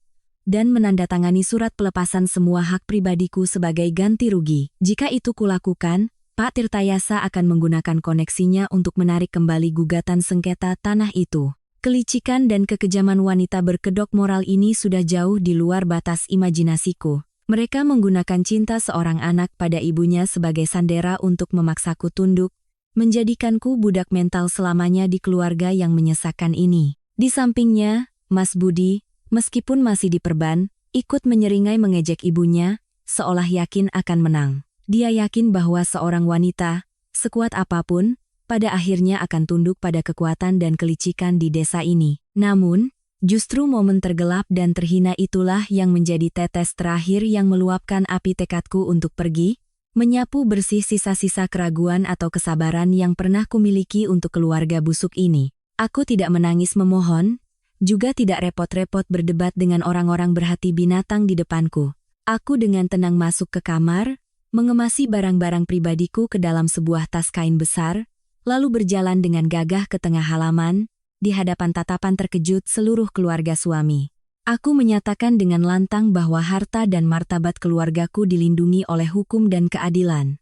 dan menandatangani surat pelepasan semua hak pribadiku sebagai ganti rugi. Jika itu kulakukan, Pak Tirtayasa akan menggunakan koneksinya untuk menarik kembali gugatan sengketa tanah itu. Kelicikan dan kekejaman wanita berkedok moral ini sudah jauh di luar batas imajinasiku. Mereka menggunakan cinta seorang anak pada ibunya sebagai sandera untuk memaksaku tunduk, menjadikanku budak mental selamanya di keluarga yang menyesakan ini. Di sampingnya, Mas Budi, meskipun masih diperban, ikut menyeringai mengejek ibunya, seolah yakin akan menang. Dia yakin bahwa seorang wanita, sekuat apapun, pada akhirnya akan tunduk pada kekuatan dan kelicikan di desa ini. Namun, justru momen tergelap dan terhina itulah yang menjadi tetes terakhir yang meluapkan api tekadku untuk pergi, menyapu bersih sisa-sisa keraguan atau kesabaran yang pernah kumiliki untuk keluarga busuk ini. Aku tidak menangis memohon, juga tidak repot-repot berdebat dengan orang-orang berhati binatang di depanku. Aku dengan tenang masuk ke kamar, mengemasi barang-barang pribadiku ke dalam sebuah tas kain besar, lalu berjalan dengan gagah ke tengah halaman, di hadapan tatapan terkejut seluruh keluarga suami. Aku menyatakan dengan lantang bahwa harta dan martabat keluargaku dilindungi oleh hukum dan keadilan.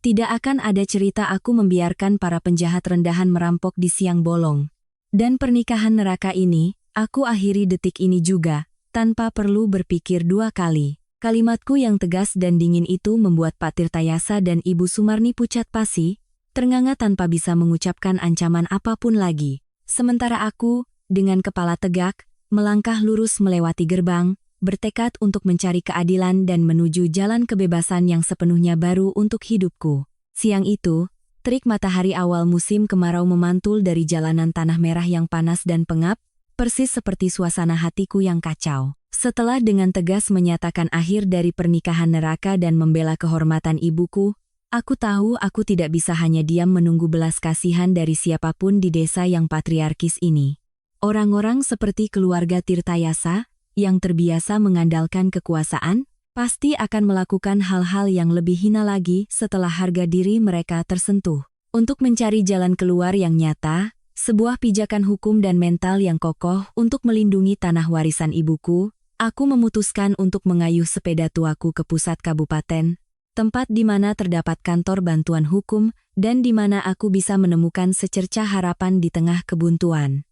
Tidak akan ada cerita aku membiarkan para penjahat rendahan merampok di siang bolong. Dan pernikahan neraka ini, aku akhiri detik ini juga, tanpa perlu berpikir dua kali. Kalimatku yang tegas dan dingin itu membuat Pak Tirtayasa dan Ibu Sumarni pucat pasi, ternganga tanpa bisa mengucapkan ancaman apapun lagi. Sementara aku, dengan kepala tegak, melangkah lurus melewati gerbang, bertekad untuk mencari keadilan dan menuju jalan kebebasan yang sepenuhnya baru untuk hidupku. Siang itu, terik matahari awal musim kemarau memantul dari jalanan tanah merah yang panas dan pengap, persis seperti suasana hatiku yang kacau. Setelah dengan tegas menyatakan akhir dari pernikahan neraka dan membela kehormatan ibuku, Aku tahu aku tidak bisa hanya diam menunggu belas kasihan dari siapapun di desa yang patriarkis ini. Orang-orang seperti keluarga Tirtayasa, yang terbiasa mengandalkan kekuasaan, pasti akan melakukan hal-hal yang lebih hina lagi setelah harga diri mereka tersentuh. Untuk mencari jalan keluar yang nyata, sebuah pijakan hukum dan mental yang kokoh untuk melindungi tanah warisan ibuku, aku memutuskan untuk mengayuh sepeda tuaku ke pusat kabupaten, tempat di mana terdapat kantor bantuan hukum dan di mana aku bisa menemukan secercah harapan di tengah kebuntuan.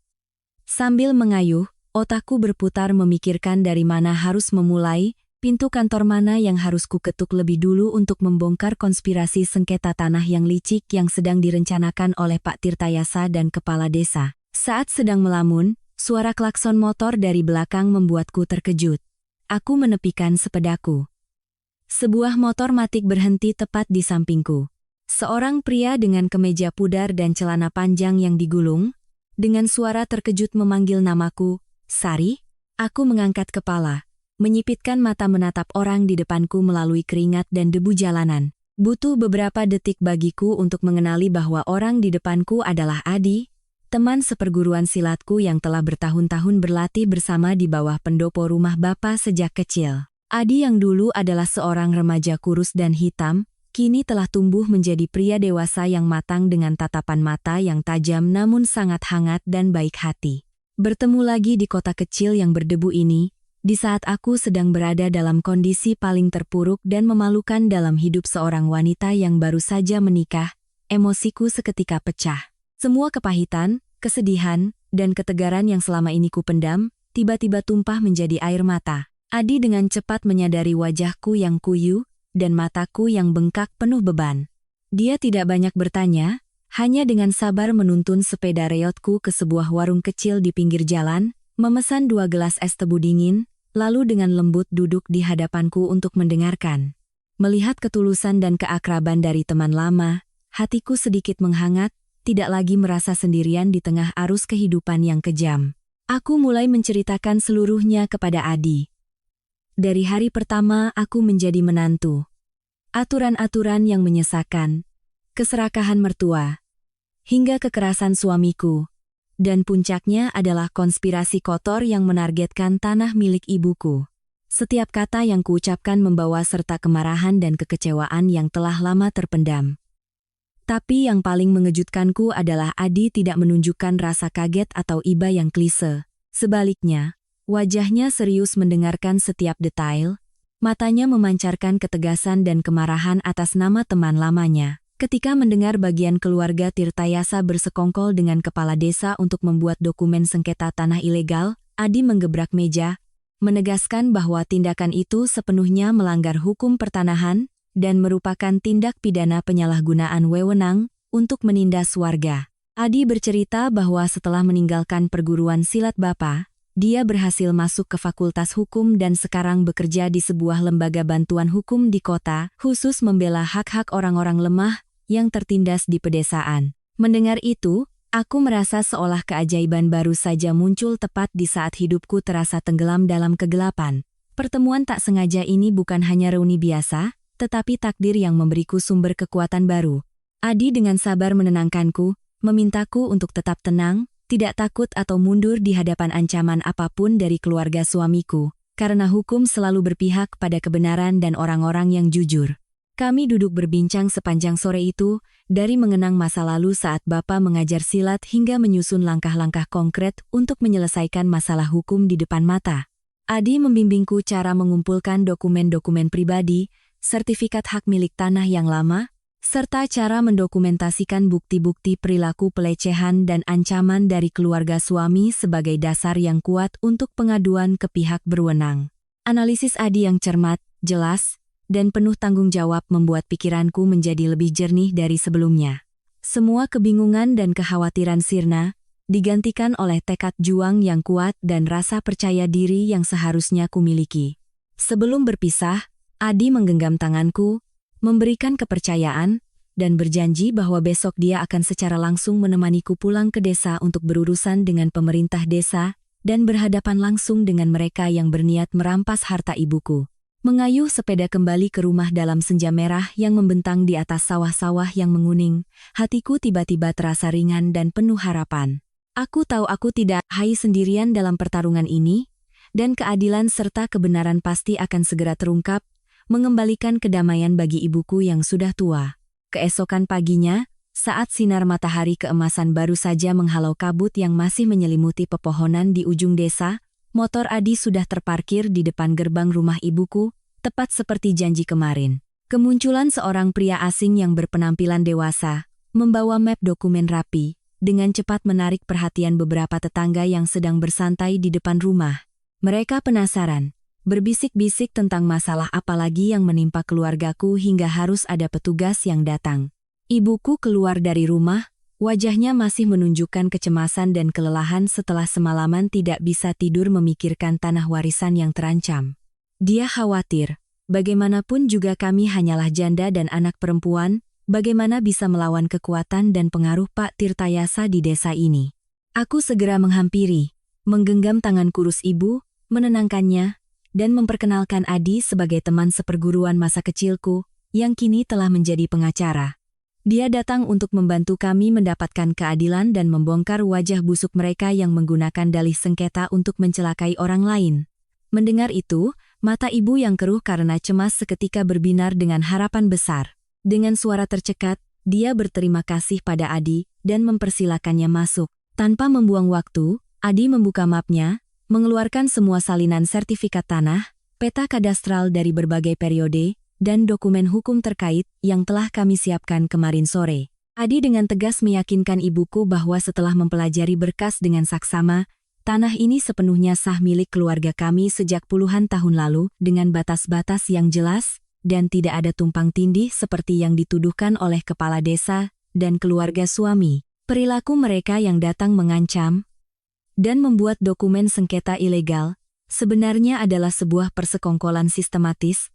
Sambil mengayuh, otakku berputar memikirkan dari mana harus memulai, pintu kantor mana yang harus kuketuk lebih dulu untuk membongkar konspirasi sengketa tanah yang licik yang sedang direncanakan oleh Pak Tirtayasa dan kepala desa. Saat sedang melamun, suara klakson motor dari belakang membuatku terkejut. Aku menepikan sepedaku. Sebuah motor matic berhenti tepat di sampingku. Seorang pria dengan kemeja pudar dan celana panjang yang digulung, dengan suara terkejut memanggil namaku, "Sari?" Aku mengangkat kepala, menyipitkan mata menatap orang di depanku melalui keringat dan debu jalanan. Butuh beberapa detik bagiku untuk mengenali bahwa orang di depanku adalah Adi, teman seperguruan silatku yang telah bertahun-tahun berlatih bersama di bawah pendopo rumah Bapa sejak kecil. Adi yang dulu adalah seorang remaja kurus dan hitam, kini telah tumbuh menjadi pria dewasa yang matang dengan tatapan mata yang tajam namun sangat hangat dan baik hati. Bertemu lagi di kota kecil yang berdebu ini, di saat aku sedang berada dalam kondisi paling terpuruk dan memalukan dalam hidup seorang wanita yang baru saja menikah, emosiku seketika pecah. Semua kepahitan, kesedihan, dan ketegaran yang selama ini kupendam, tiba-tiba tumpah menjadi air mata. Adi dengan cepat menyadari wajahku yang kuyu dan mataku yang bengkak penuh beban. Dia tidak banyak bertanya, hanya dengan sabar menuntun sepeda reotku ke sebuah warung kecil di pinggir jalan, memesan 2 gelas es tebu dingin, lalu dengan lembut duduk di hadapanku untuk mendengarkan. Melihat ketulusan dan keakraban dari teman lama, hatiku sedikit menghangat, tidak lagi merasa sendirian di tengah arus kehidupan yang kejam. Aku mulai menceritakan seluruhnya kepada Adi. Dari hari pertama aku menjadi menantu. Aturan-aturan yang menyesakan, keserakahan mertua, hingga kekerasan suamiku, dan puncaknya adalah konspirasi kotor yang menargetkan tanah milik ibuku. Setiap kata yang kuucapkan membawa serta kemarahan dan kekecewaan yang telah lama terpendam. Tapi yang paling mengejutkanku adalah Adi tidak menunjukkan rasa kaget atau iba yang klise. Sebaliknya, wajahnya serius mendengarkan setiap detail, matanya memancarkan ketegasan dan kemarahan atas nama teman lamanya. Ketika mendengar bagian keluarga Tirtayasa bersekongkol dengan kepala desa untuk membuat dokumen sengketa tanah ilegal, Adi menggebrak meja, menegaskan bahwa tindakan itu sepenuhnya melanggar hukum pertanahan dan merupakan tindak pidana penyalahgunaan wewenang untuk menindas warga. Adi bercerita bahwa setelah meninggalkan perguruan silat Bapa, dia berhasil masuk ke Fakultas Hukum dan sekarang bekerja di sebuah lembaga bantuan hukum di kota, khusus membela hak-hak orang-orang lemah yang tertindas di pedesaan. Mendengar itu, aku merasa seolah keajaiban baru saja muncul tepat di saat hidupku terasa tenggelam dalam kegelapan. Pertemuan tak sengaja ini bukan hanya reuni biasa, tetapi takdir yang memberiku sumber kekuatan baru. Adi dengan sabar menenangkanku, memintaku untuk tetap tenang, tidak takut atau mundur di hadapan ancaman apapun dari keluarga suamiku, karena hukum selalu berpihak pada kebenaran dan orang-orang yang jujur. Kami duduk berbincang sepanjang sore itu, dari mengenang masa lalu saat Bapa mengajar silat hingga menyusun langkah-langkah konkret untuk menyelesaikan masalah hukum di depan mata. Adi membimbingku cara mengumpulkan dokumen-dokumen pribadi, sertifikat hak milik tanah yang lama, serta cara mendokumentasikan bukti-bukti perilaku pelecehan dan ancaman dari keluarga suami sebagai dasar yang kuat untuk pengaduan ke pihak berwenang. Analisis Adi yang cermat, jelas, dan penuh tanggung jawab membuat pikiranku menjadi lebih jernih dari sebelumnya. Semua kebingungan dan kekhawatiran sirna, digantikan oleh tekad juang yang kuat dan rasa percaya diri yang seharusnya kumiliki. Sebelum berpisah, Adi menggenggam tanganku, memberikan kepercayaan, dan berjanji bahwa besok dia akan secara langsung menemaniku pulang ke desa untuk berurusan dengan pemerintah desa dan berhadapan langsung dengan mereka yang berniat merampas harta ibuku. Mengayuh sepeda kembali ke rumah dalam senja merah yang membentang di atas sawah-sawah yang menguning, hatiku tiba-tiba terasa ringan dan penuh harapan. Aku tahu aku tidak sendirian dalam pertarungan ini, dan keadilan serta kebenaran pasti akan segera terungkap, mengembalikan kedamaian bagi ibuku yang sudah tua. Keesokan paginya, saat sinar matahari keemasan baru saja menghalau kabut yang masih menyelimuti pepohonan di ujung desa, motor Adi sudah terparkir di depan gerbang rumah ibuku, tepat seperti janji kemarin. Kemunculan seorang pria asing yang berpenampilan dewasa, membawa map dokumen rapi, dengan cepat menarik perhatian beberapa tetangga yang sedang bersantai di depan rumah. Mereka penasaran, berbisik-bisik tentang masalah apa lagi yang menimpa keluargaku hingga harus ada petugas yang datang. Ibuku keluar dari rumah, wajahnya masih menunjukkan kecemasan dan kelelahan setelah semalaman tidak bisa tidur memikirkan tanah warisan yang terancam. Dia khawatir, bagaimanapun juga kami hanyalah janda dan anak perempuan, bagaimana bisa melawan kekuatan dan pengaruh Pak Tirtayasa di desa ini. Aku segera menghampiri, menggenggam tangan kurus ibu, menenangkannya, dan memperkenalkan Adi sebagai teman seperguruan masa kecilku, yang kini telah menjadi pengacara. Dia datang untuk membantu kami mendapatkan keadilan dan membongkar wajah busuk mereka yang menggunakan dalih sengketa untuk mencelakai orang lain. Mendengar itu, mata ibu yang keruh karena cemas seketika berbinar dengan harapan besar. Dengan suara tercekat, dia berterima kasih pada Adi dan mempersilakannya masuk. Tanpa membuang waktu, Adi membuka mapnya, mengeluarkan semua salinan sertifikat tanah, peta kadastral dari berbagai periode, dan dokumen hukum terkait yang telah kami siapkan kemarin sore. Adi dengan tegas meyakinkan ibuku bahwa setelah mempelajari berkas dengan saksama, tanah ini sepenuhnya sah milik keluarga kami sejak puluhan tahun lalu dengan batas-batas yang jelas dan tidak ada tumpang tindih seperti yang dituduhkan oleh kepala desa dan keluarga suami. Perilaku mereka yang datang mengancam dan membuat dokumen sengketa ilegal sebenarnya adalah sebuah persekongkolan sistematis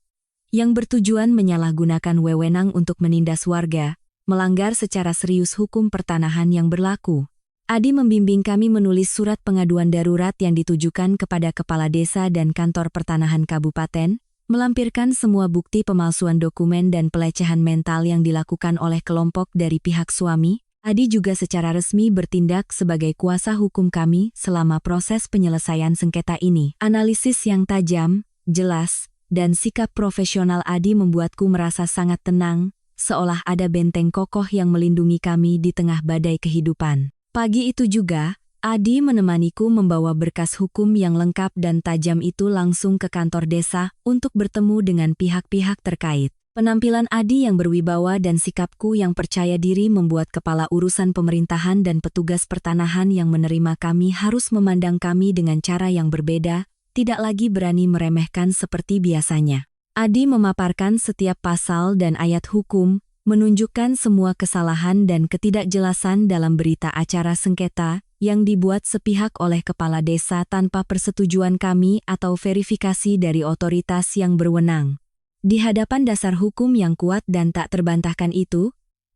yang bertujuan menyalahgunakan wewenang untuk menindas warga, melanggar secara serius hukum pertanahan yang berlaku. Adi membimbing kami menulis surat pengaduan darurat yang ditujukan kepada kepala desa dan kantor pertanahan kabupaten, melampirkan semua bukti pemalsuan dokumen dan pelecehan mental yang dilakukan oleh kelompok dari pihak suami. Adi juga secara resmi bertindak sebagai kuasa hukum kami selama proses penyelesaian sengketa ini. Analisis yang tajam, jelas, dan sikap profesional Adi membuatku merasa sangat tenang, seolah ada benteng kokoh yang melindungi kami di tengah badai kehidupan. Pagi itu juga, Adi menemaniku membawa berkas hukum yang lengkap dan tajam itu langsung ke kantor desa untuk bertemu dengan pihak-pihak terkait. Penampilan Adi yang berwibawa dan sikapku yang percaya diri membuat kepala urusan pemerintahan dan petugas pertanahan yang menerima kami harus memandang kami dengan cara yang berbeda, tidak lagi berani meremehkan seperti biasanya. Adi memaparkan setiap pasal dan ayat hukum, menunjukkan semua kesalahan dan ketidakjelasan dalam berita acara sengketa yang dibuat sepihak oleh kepala desa tanpa persetujuan kami atau verifikasi dari otoritas yang berwenang. Di hadapan dasar hukum yang kuat dan tak terbantahkan itu,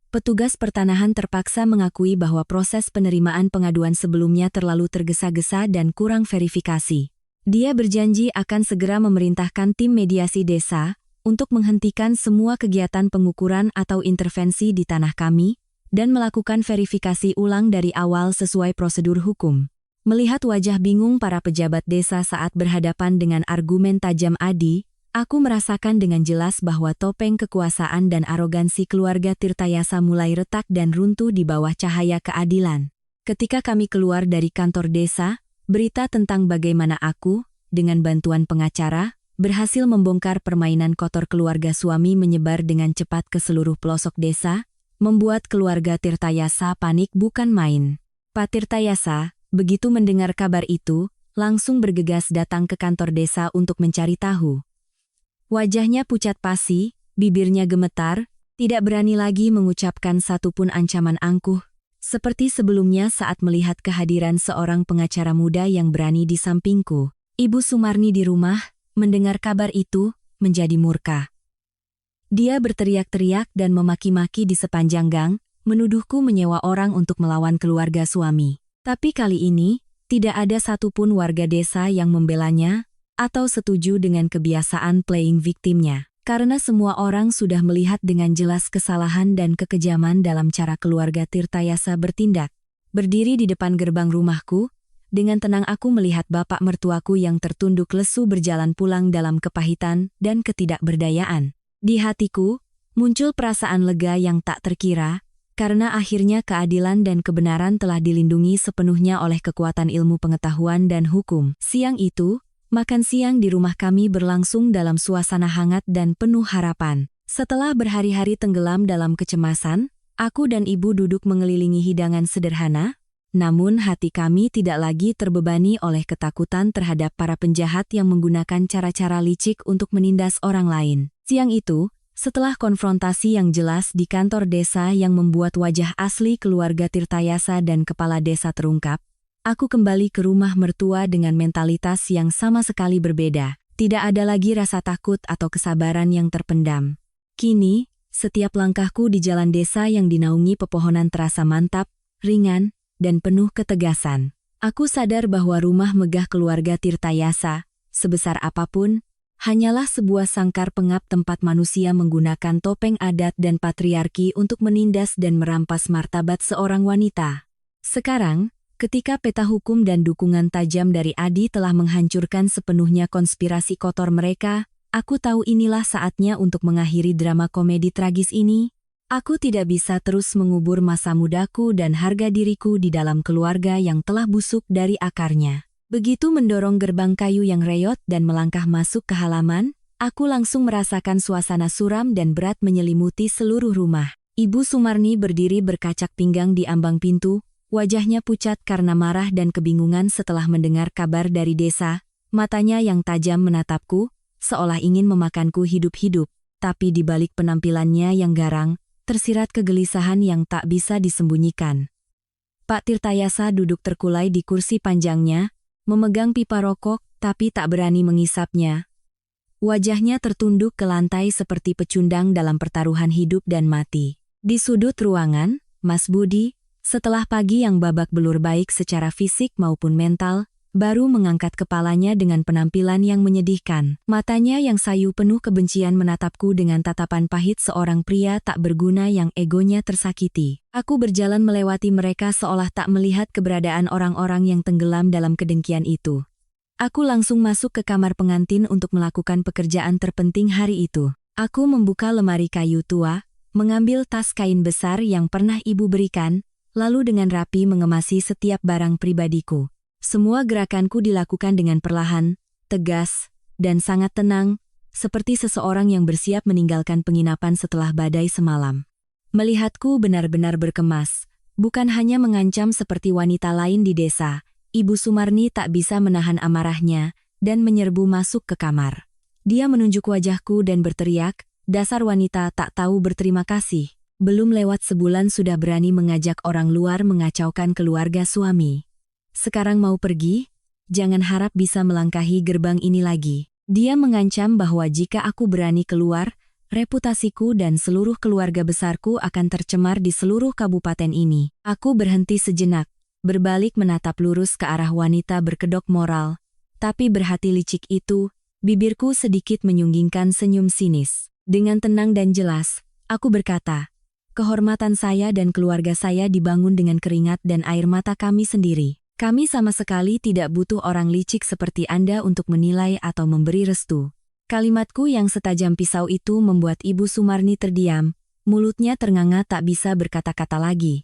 petugas pertanahan terpaksa mengakui bahwa proses penerimaan pengaduan sebelumnya terlalu tergesa-gesa dan kurang verifikasi. Dia berjanji akan segera memerintahkan tim mediasi desa untuk menghentikan semua kegiatan pengukuran atau intervensi di tanah kami dan melakukan verifikasi ulang dari awal sesuai prosedur hukum. Melihat wajah bingung para pejabat desa saat berhadapan dengan argumen tajam Adi, aku merasakan dengan jelas bahwa topeng kekuasaan dan arogansi keluarga Tirtayasa mulai retak dan runtuh di bawah cahaya keadilan. Ketika kami keluar dari kantor desa, berita tentang bagaimana aku, dengan bantuan pengacara, berhasil membongkar permainan kotor keluarga suami menyebar dengan cepat ke seluruh pelosok desa, membuat keluarga Tirtayasa panik bukan main. Pak Tirtayasa, begitu mendengar kabar itu, langsung bergegas datang ke kantor desa untuk mencari tahu. Wajahnya pucat pasi, bibirnya gemetar, tidak berani lagi mengucapkan satupun ancaman angkuh, seperti sebelumnya saat melihat kehadiran seorang pengacara muda yang berani di sampingku. Ibu Sumarni di rumah, mendengar kabar itu, menjadi murka. Dia berteriak-teriak dan memaki-maki di sepanjang gang, menuduhku menyewa orang untuk melawan keluarga suami. Tapi kali ini, tidak ada satupun warga desa yang membelanya, atau setuju dengan kebiasaan playing victimnya. Karena semua orang sudah melihat dengan jelas kesalahan dan kekejaman dalam cara keluarga Tirtayasa bertindak. Berdiri di depan gerbang rumahku, dengan tenang aku melihat bapak mertuaku yang tertunduk lesu berjalan pulang dalam kepahitan dan ketidakberdayaan. Di hatiku, muncul perasaan lega yang tak terkira, karena akhirnya keadilan dan kebenaran telah dilindungi sepenuhnya oleh kekuatan ilmu pengetahuan dan hukum. Siang itu, makan siang di rumah kami berlangsung dalam suasana hangat dan penuh harapan. Setelah berhari-hari tenggelam dalam kecemasan, aku dan ibu duduk mengelilingi hidangan sederhana, namun hati kami tidak lagi terbebani oleh ketakutan terhadap para penjahat yang menggunakan cara-cara licik untuk menindas orang lain. Siang itu, setelah konfrontasi yang jelas di kantor desa yang membuat wajah asli keluarga Tirtayasa dan kepala desa terungkap, aku kembali ke rumah mertua dengan mentalitas yang sama sekali berbeda. Tidak ada lagi rasa takut atau kesabaran yang terpendam. Kini, setiap langkahku di jalan desa yang dinaungi pepohonan terasa mantap, ringan, dan penuh ketegasan. Aku sadar bahwa rumah megah keluarga Tirtayasa, sebesar apapun, hanyalah sebuah sangkar pengap tempat manusia menggunakan topeng adat dan patriarki untuk menindas dan merampas martabat seorang wanita. Sekarang, ketika peta hukum dan dukungan tajam dari Adi telah menghancurkan sepenuhnya konspirasi kotor mereka, aku tahu inilah saatnya untuk mengakhiri drama komedi tragis ini. Aku tidak bisa terus mengubur masa mudaku dan harga diriku di dalam keluarga yang telah busuk dari akarnya. Begitu mendorong gerbang kayu yang reyot dan melangkah masuk ke halaman, aku langsung merasakan suasana suram dan berat menyelimuti seluruh rumah. Ibu Sumarni berdiri berkacak pinggang di ambang pintu, wajahnya pucat karena marah dan kebingungan setelah mendengar kabar dari desa, matanya yang tajam menatapku, seolah ingin memakanku hidup-hidup, tapi di balik penampilannya yang garang, tersirat kegelisahan yang tak bisa disembunyikan. Pak Tirtayasa duduk terkulai di kursi panjangnya, memegang pipa rokok, tapi tak berani mengisapnya. Wajahnya tertunduk ke lantai seperti pecundang dalam pertaruhan hidup dan mati. Di sudut ruangan, Mas Budi, setelah pagi yang babak belur baik secara fisik maupun mental, baru mengangkat kepalanya dengan penampilan yang menyedihkan. Matanya yang sayu penuh kebencian menatapku dengan tatapan pahit seorang pria tak berguna yang egonya tersakiti. Aku berjalan melewati mereka seolah tak melihat keberadaan orang-orang yang tenggelam dalam kedengkian itu. Aku langsung masuk ke kamar pengantin untuk melakukan pekerjaan terpenting hari itu. Aku membuka lemari kayu tua, mengambil tas kain besar yang pernah ibu berikan, lalu dengan rapi mengemasi setiap barang pribadiku. Semua gerakanku dilakukan dengan perlahan, tegas, dan sangat tenang, seperti seseorang yang bersiap meninggalkan penginapan setelah badai semalam. Melihatku benar-benar berkemas, bukan hanya mengancam seperti wanita lain di desa, Ibu Sumarni tak bisa menahan amarahnya, dan menyerbu masuk ke kamar. Dia menunjuk wajahku dan berteriak, "Dasar wanita tak tahu berterima kasih. Belum lewat sebulan sudah berani mengajak orang luar mengacaukan keluarga suami. Sekarang mau pergi? Jangan harap bisa melangkahi gerbang ini lagi." Dia mengancam bahwa jika aku berani keluar, reputasiku dan seluruh keluarga besarku akan tercemar di seluruh kabupaten ini. Aku berhenti sejenak, berbalik menatap lurus ke arah wanita berkedok moral, tapi berhati licik itu, bibirku sedikit menyunggingkan senyum sinis. Dengan tenang dan jelas, aku berkata, "Kehormatan saya dan keluarga saya dibangun dengan keringat dan air mata kami sendiri. Kami sama sekali tidak butuh orang licik seperti Anda untuk menilai atau memberi restu." Kalimatku yang setajam pisau itu membuat Ibu Sumarni terdiam, mulutnya ternganga tak bisa berkata-kata lagi.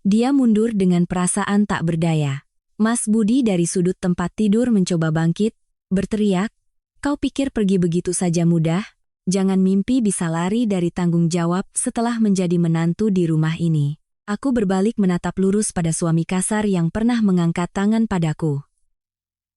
Dia mundur dengan perasaan tak berdaya. Mas Budi dari sudut tempat tidur mencoba bangkit, berteriak, "Kau pikir pergi begitu saja mudah? Jangan mimpi bisa lari dari tanggung jawab setelah menjadi menantu di rumah ini." Aku berbalik menatap lurus pada suami kasar yang pernah mengangkat tangan padaku.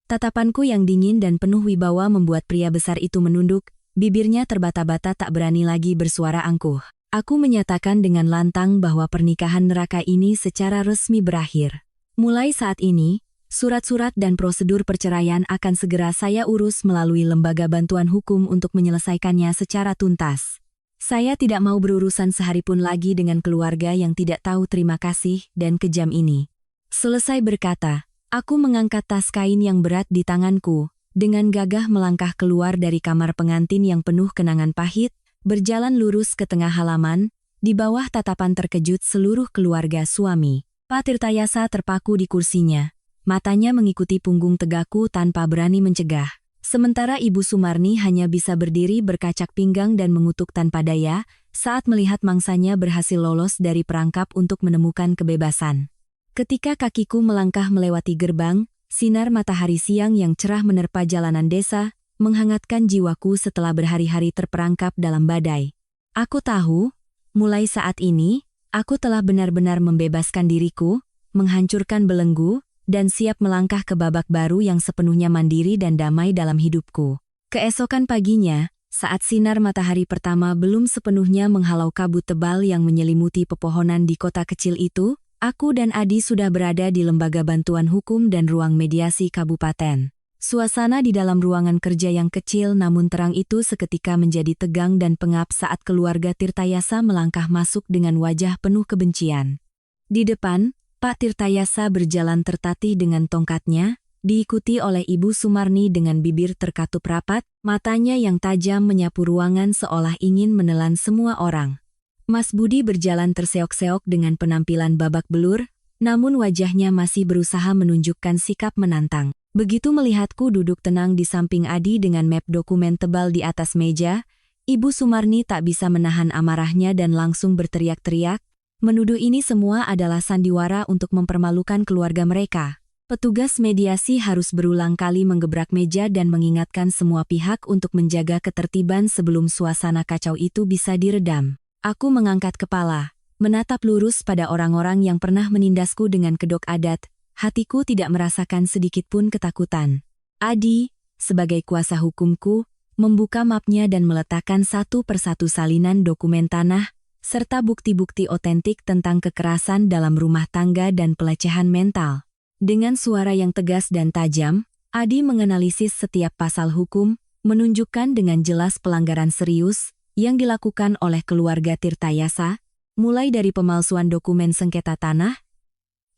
Tatapanku yang dingin dan penuh wibawa membuat pria besar itu menunduk, bibirnya terbata-bata tak berani lagi bersuara angkuh. Aku menyatakan dengan lantang bahwa pernikahan neraka ini secara resmi berakhir. Mulai saat ini, surat-surat dan prosedur perceraian akan segera saya urus melalui lembaga bantuan hukum untuk menyelesaikannya secara tuntas. Saya tidak mau berurusan sehari pun lagi dengan keluarga yang tidak tahu terima kasih dan kejam ini. Selesai berkata, aku mengangkat tas kain yang berat di tanganku, dengan gagah melangkah keluar dari kamar pengantin yang penuh kenangan pahit, berjalan lurus ke tengah halaman, di bawah tatapan terkejut seluruh keluarga suami. Pak Tirtayasa terpaku di kursinya. Matanya mengikuti punggung tegakku tanpa berani mencegah. Sementara Ibu Sumarni hanya bisa berdiri berkacak pinggang dan mengutuk tanpa daya, saat melihat mangsanya berhasil lolos dari perangkap untuk menemukan kebebasan. Ketika kakiku melangkah melewati gerbang, sinar matahari siang yang cerah menerpa jalanan desa, menghangatkan jiwaku setelah berhari-hari terperangkap dalam badai. Aku tahu, mulai saat ini, aku telah benar-benar membebaskan diriku, menghancurkan belenggu, dan siap melangkah ke babak baru yang sepenuhnya mandiri dan damai dalam hidupku. Keesokan paginya, saat sinar matahari pertama belum sepenuhnya menghalau kabut tebal yang menyelimuti pepohonan di kota kecil itu, aku dan Adi sudah berada di Lembaga Bantuan Hukum dan Ruang Mediasi Kabupaten. Suasana di dalam ruangan kerja yang kecil namun terang itu seketika menjadi tegang dan pengap saat keluarga Tirtayasa melangkah masuk dengan wajah penuh kebencian. Di depan, Pak Tirtayasa berjalan tertatih dengan tongkatnya, diikuti oleh Ibu Sumarni dengan bibir terkatup rapat, matanya yang tajam menyapu ruangan seolah ingin menelan semua orang. Mas Budi berjalan terseok-seok dengan penampilan babak belur, namun wajahnya masih berusaha menunjukkan sikap menantang. Begitu melihatku duduk tenang di samping Adi dengan map dokumen tebal di atas meja, Ibu Sumarni tak bisa menahan amarahnya dan langsung berteriak-teriak, menuduh ini semua adalah sandiwara untuk mempermalukan keluarga mereka. Petugas mediasi harus berulang kali menggebrak meja dan mengingatkan semua pihak untuk menjaga ketertiban sebelum suasana kacau itu bisa diredam. Aku mengangkat kepala, menatap lurus pada orang-orang yang pernah menindasku dengan kedok adat. Hatiku tidak merasakan sedikit pun ketakutan. Adi, sebagai kuasa hukumku, membuka mapnya dan meletakkan satu persatu salinan dokumen tanah, serta bukti-bukti otentik tentang kekerasan dalam rumah tangga dan pelecehan mental. Dengan suara yang tegas dan tajam, Adi menganalisis setiap pasal hukum, menunjukkan dengan jelas pelanggaran serius yang dilakukan oleh keluarga Tirtayasa, mulai dari pemalsuan dokumen sengketa tanah,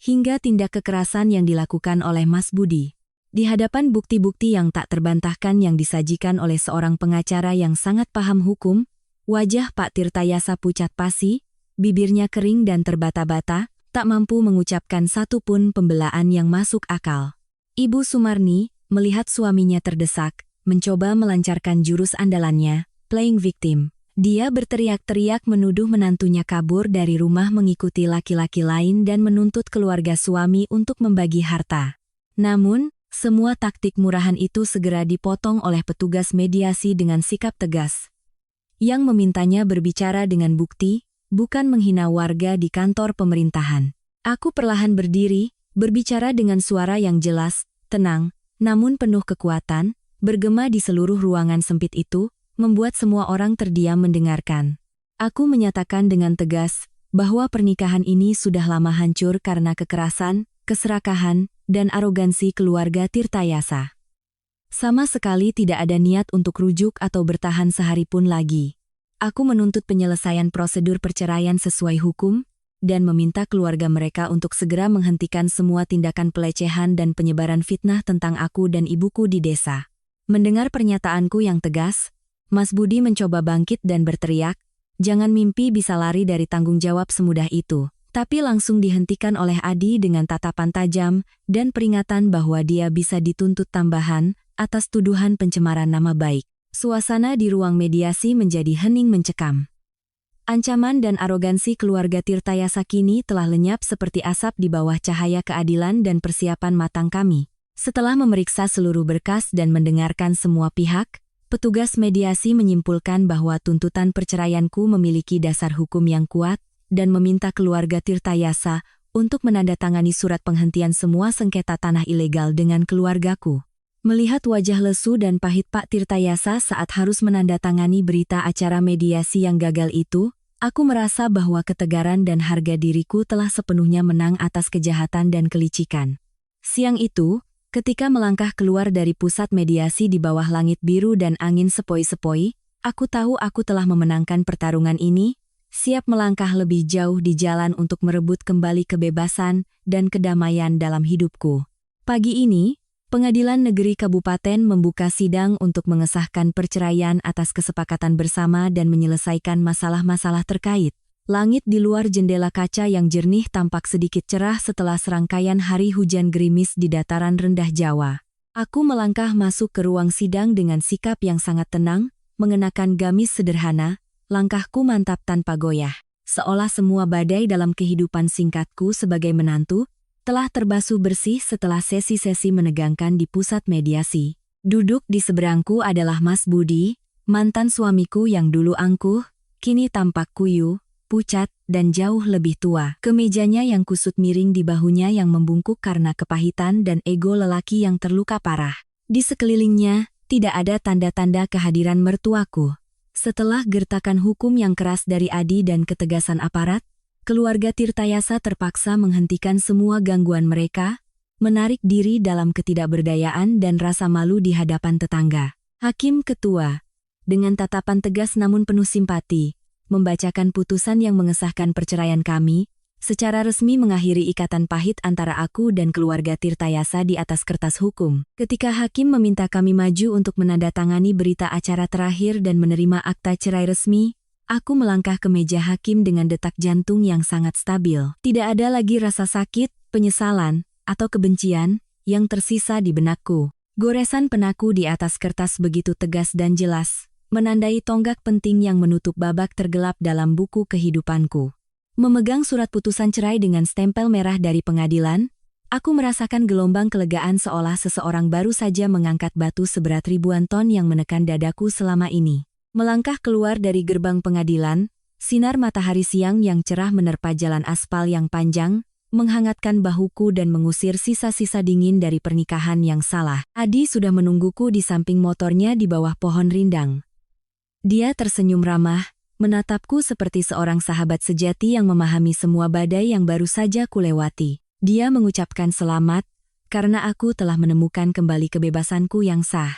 hingga tindak kekerasan yang dilakukan oleh Mas Budi. Di hadapan bukti-bukti yang tak terbantahkan yang disajikan oleh seorang pengacara yang sangat paham hukum, wajah Pak Tirtayasa pucat pasi, bibirnya kering dan terbata-bata, tak mampu mengucapkan satu pun pembelaan yang masuk akal. Ibu Sumarni, melihat suaminya terdesak, mencoba melancarkan jurus andalannya, playing victim. Dia berteriak-teriak menuduh menantunya kabur dari rumah mengikuti laki-laki lain dan menuntut keluarga suami untuk membagi harta. Namun, semua taktik murahan itu segera dipotong oleh petugas mediasi dengan sikap tegas, yang memintanya berbicara dengan bukti, bukan menghina warga di kantor pemerintahan. Aku perlahan berdiri, berbicara dengan suara yang jelas, tenang, namun penuh kekuatan, bergema di seluruh ruangan sempit itu, membuat semua orang terdiam mendengarkan. Aku menyatakan dengan tegas bahwa pernikahan ini sudah lama hancur karena kekerasan, keserakahan, dan arogansi keluarga Tirtayasa. Sama sekali tidak ada niat untuk rujuk atau bertahan sehari pun lagi. Aku menuntut penyelesaian prosedur perceraian sesuai hukum, dan meminta keluarga mereka untuk segera menghentikan semua tindakan pelecehan dan penyebaran fitnah tentang aku dan ibuku di desa. Mendengar pernyataanku yang tegas, Mas Budi mencoba bangkit dan berteriak, jangan mimpi bisa lari dari tanggung jawab semudah itu. Tapi langsung dihentikan oleh Adi dengan tatapan tajam dan peringatan bahwa dia bisa dituntut tambahan atas tuduhan pencemaran nama baik. Suasana di ruang mediasi menjadi hening mencekam. Ancaman dan arogansi keluarga Tirtayasa kini telah lenyap seperti asap di bawah cahaya keadilan dan persiapan matang kami. Setelah memeriksa seluruh berkas dan mendengarkan semua pihak, petugas mediasi menyimpulkan bahwa tuntutan perceraianku memiliki dasar hukum yang kuat dan meminta keluarga Tirtayasa untuk menandatangani surat penghentian semua sengketa tanah ilegal dengan keluargaku. Melihat wajah lesu dan pahit Pak Tirtayasa saat harus menandatangani berita acara mediasi yang gagal itu, aku merasa bahwa ketegaran dan harga diriku telah sepenuhnya menang atas kejahatan dan kelicikan. Siang itu, ketika melangkah keluar dari pusat mediasi di bawah langit biru dan angin sepoi-sepoi, aku tahu aku telah memenangkan pertarungan ini, siap melangkah lebih jauh di jalan untuk merebut kembali kebebasan dan kedamaian dalam hidupku. Pagi ini, Pengadilan Negeri Kabupaten membuka sidang untuk mengesahkan perceraian atas kesepakatan bersama dan menyelesaikan masalah-masalah terkait. Langit di luar jendela kaca yang jernih tampak sedikit cerah setelah serangkaian hari hujan gerimis di dataran rendah Jawa. Aku melangkah masuk ke ruang sidang dengan sikap yang sangat tenang, mengenakan gamis sederhana, langkahku mantap tanpa goyah. Seolah semua badai dalam kehidupan singkatku sebagai menantu telah terbasuh bersih setelah sesi-sesi menegangkan di pusat mediasi. Duduk di seberangku adalah Mas Budi, mantan suamiku yang dulu angkuh, kini tampak kuyu, pucat, dan jauh lebih tua. Kemejanya yang kusut miring di bahunya yang membungkuk karena kepahitan dan ego lelaki yang terluka parah. Di sekelilingnya, tidak ada tanda-tanda kehadiran mertuaku. Setelah gertakan hukum yang keras dari Adi dan ketegasan aparat, keluarga Tirtayasa terpaksa menghentikan semua gangguan mereka, menarik diri dalam ketidakberdayaan dan rasa malu di hadapan tetangga. Hakim Ketua, dengan tatapan tegas namun penuh simpati, membacakan putusan yang mengesahkan perceraian kami, secara resmi mengakhiri ikatan pahit antara aku dan keluarga Tirtayasa di atas kertas hukum. Ketika hakim meminta kami maju untuk menandatangani berita acara terakhir dan menerima akta cerai resmi, aku melangkah ke meja hakim dengan detak jantung yang sangat stabil. Tidak ada lagi rasa sakit, penyesalan, atau kebencian yang tersisa di benakku. Goresan penaku di atas kertas begitu tegas dan jelas, menandai tonggak penting yang menutup babak tergelap dalam buku kehidupanku. Memegang surat putusan cerai dengan stempel merah dari pengadilan, aku merasakan gelombang kelegaan seolah seseorang baru saja mengangkat batu seberat ribuan ton yang menekan dadaku selama ini. Melangkah keluar dari gerbang pengadilan, sinar matahari siang yang cerah menerpa jalan aspal yang panjang, menghangatkan bahuku dan mengusir sisa-sisa dingin dari pernikahan yang salah. Adi sudah menungguku di samping motornya di bawah pohon rindang. Dia tersenyum ramah, menatapku seperti seorang sahabat sejati yang memahami semua badai yang baru saja kulewati. Dia mengucapkan selamat, karena aku telah menemukan kembali kebebasanku yang sah.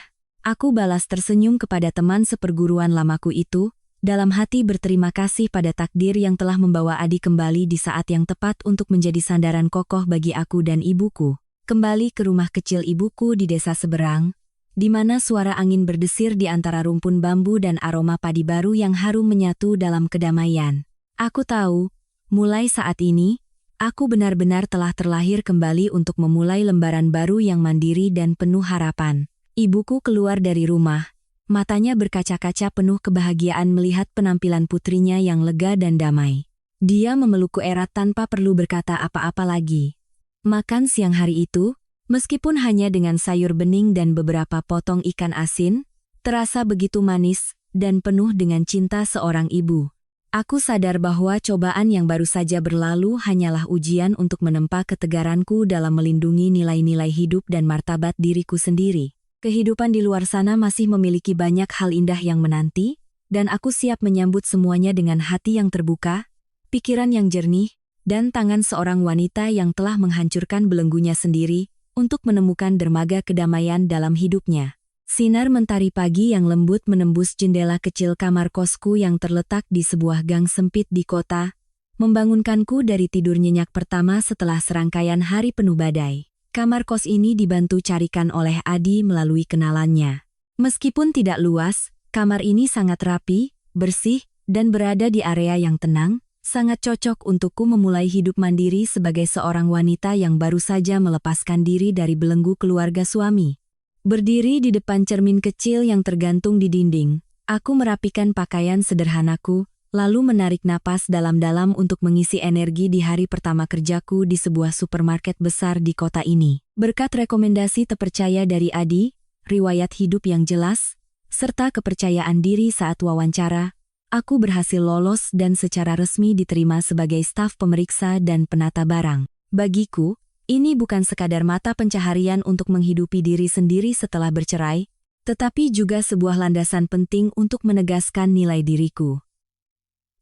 Aku balas tersenyum kepada teman seperguruan lamaku itu, dalam hati berterima kasih pada takdir yang telah membawa Adi kembali di saat yang tepat untuk menjadi sandaran kokoh bagi aku dan ibuku. Kembali ke rumah kecil ibuku di desa seberang, di mana suara angin berdesir di antara rumpun bambu dan aroma padi baru yang harum menyatu dalam kedamaian. Aku tahu, mulai saat ini, aku benar-benar telah terlahir kembali untuk memulai lembaran baru yang mandiri dan penuh harapan. Ibuku keluar dari rumah, matanya berkaca-kaca penuh kebahagiaan melihat penampilan putrinya yang lega dan damai. Dia memelukku erat tanpa perlu berkata apa-apa lagi. Makan siang hari itu, meskipun hanya dengan sayur bening dan beberapa potong ikan asin, terasa begitu manis dan penuh dengan cinta seorang ibu. Aku sadar bahwa cobaan yang baru saja berlalu hanyalah ujian untuk menempa ketegaranku dalam melindungi nilai-nilai hidup dan martabat diriku sendiri. Kehidupan di luar sana masih memiliki banyak hal indah yang menanti, dan aku siap menyambut semuanya dengan hati yang terbuka, pikiran yang jernih, dan tangan seorang wanita yang telah menghancurkan belenggunya sendiri untuk menemukan dermaga kedamaian dalam hidupnya. Sinar mentari pagi yang lembut menembus jendela kecil kamar kosku yang terletak di sebuah gang sempit di kota, membangunkanku dari tidur nyenyak pertama setelah serangkaian hari penuh badai. Kamar kos ini dibantu carikan oleh Adi melalui kenalannya. Meskipun tidak luas, kamar ini sangat rapi, bersih, dan berada di area yang tenang, sangat cocok untukku memulai hidup mandiri sebagai seorang wanita yang baru saja melepaskan diri dari belenggu keluarga suami. Berdiri di depan cermin kecil yang tergantung di dinding, aku merapikan pakaian sederhanaku, lalu menarik napas dalam-dalam untuk mengisi energi di hari pertama kerjaku di sebuah supermarket besar di kota ini. Berkat rekomendasi terpercaya dari Adi, riwayat hidup yang jelas, serta kepercayaan diri saat wawancara, aku berhasil lolos dan secara resmi diterima sebagai staf pemeriksa dan penata barang. Bagiku, ini bukan sekadar mata pencaharian untuk menghidupi diri sendiri setelah bercerai, tetapi juga sebuah landasan penting untuk menegaskan nilai diriku.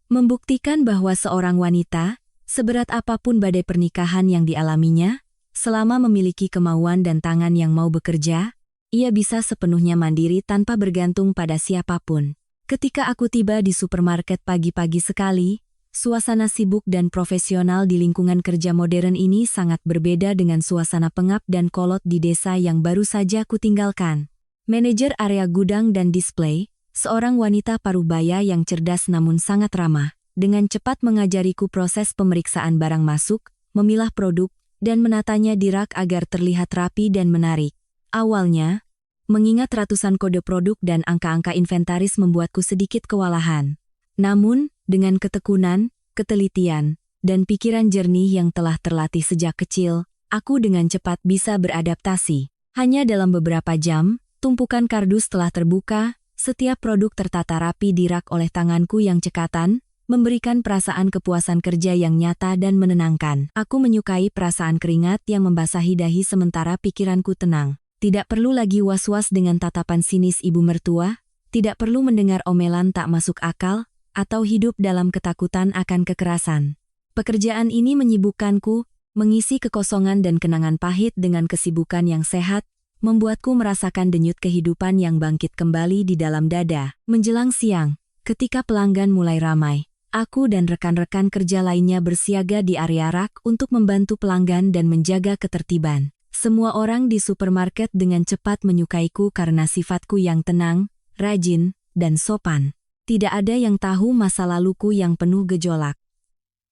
Membuktikan bahwa seorang wanita, seberat apapun badai pernikahan yang dialaminya, selama memiliki kemauan dan tangan yang mau bekerja, ia bisa sepenuhnya mandiri tanpa bergantung pada siapapun. Ketika aku tiba di supermarket pagi-pagi sekali, Suasana sibuk dan profesional di lingkungan kerja modern ini sangat berbeda dengan suasana pengap dan kolot di desa yang baru saja kutinggalkan. Manajer area gudang dan display, seorang wanita parubaya yang cerdas namun sangat ramah, dengan cepat mengajariku proses pemeriksaan barang masuk, memilah produk, dan menatanya di rak agar terlihat rapi dan menarik. Awalnya, mengingat ratusan kode produk dan angka-angka inventaris membuatku sedikit kewalahan. Namun, dengan ketekunan, ketelitian, dan pikiran jernih yang telah terlatih sejak kecil, aku dengan cepat bisa beradaptasi. Hanya dalam beberapa jam, tumpukan kardus telah terbuka, setiap produk tertata rapi di rak oleh tanganku yang cekatan, memberikan perasaan kepuasan kerja yang nyata dan menenangkan. Aku menyukai perasaan keringat yang membasahi dahi sementara pikiranku tenang. Tidak perlu lagi was-was dengan tatapan sinis ibu mertua, tidak perlu mendengar omelan tak masuk akal, atau hidup dalam ketakutan akan kekerasan. Pekerjaan ini menyibukkanku, mengisi kekosongan dan kenangan pahit dengan kesibukan yang sehat, membuatku merasakan denyut kehidupan yang bangkit kembali di dalam dada. Menjelang siang, ketika pelanggan mulai ramai, aku dan rekan-rekan kerja lainnya bersiaga di area rak untuk membantu pelanggan dan menjaga ketertiban. Semua orang di supermarket dengan cepat menyukaiku karena sifatku yang tenang, rajin, dan sopan. Tidak ada yang tahu masa laluku yang penuh gejolak.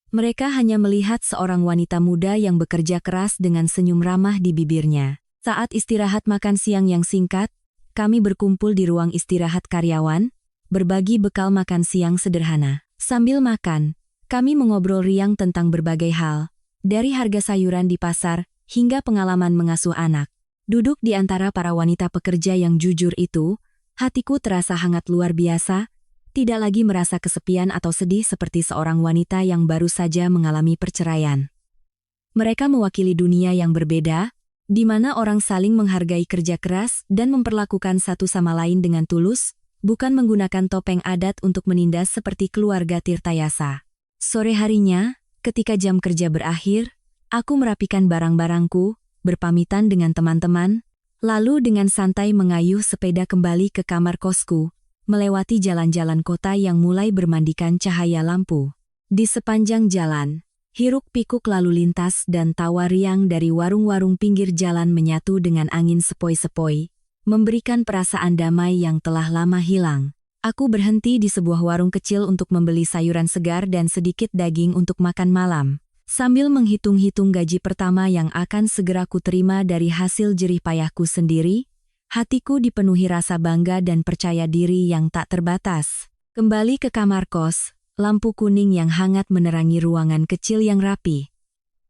Mereka hanya melihat seorang wanita muda yang bekerja keras dengan senyum ramah di bibirnya. Saat istirahat makan siang yang singkat, kami berkumpul di ruang istirahat karyawan, berbagi bekal makan siang sederhana. Sambil makan, kami mengobrol riang tentang berbagai hal, dari harga sayuran di pasar hingga pengalaman mengasuh anak. Duduk di antara para wanita pekerja yang jujur itu, hatiku terasa hangat luar biasa. Tidak lagi merasa kesepian atau sedih seperti seorang wanita yang baru saja mengalami perceraian. Mereka mewakili dunia yang berbeda, di mana orang saling menghargai kerja keras dan memperlakukan satu sama lain dengan tulus, bukan menggunakan topeng adat untuk menindas seperti keluarga Tirtayasa. Sore harinya, ketika jam kerja berakhir, aku merapikan barang-barangku, berpamitan dengan teman-teman, lalu dengan santai mengayuh sepeda kembali ke kamar kosku, melewati jalan-jalan kota yang mulai bermandikan cahaya lampu. Di sepanjang jalan, hiruk-pikuk lalu lintas dan tawa riang dari warung-warung pinggir jalan menyatu dengan angin sepoi-sepoi, memberikan perasaan damai yang telah lama hilang. Aku berhenti di sebuah warung kecil untuk membeli sayuran segar dan sedikit daging untuk makan malam. Sambil menghitung-hitung gaji pertama yang akan segera kuterima dari hasil jerih payahku sendiri, hatiku dipenuhi rasa bangga dan percaya diri yang tak terbatas. Kembali ke kamar kos, lampu kuning yang hangat menerangi ruangan kecil yang rapi.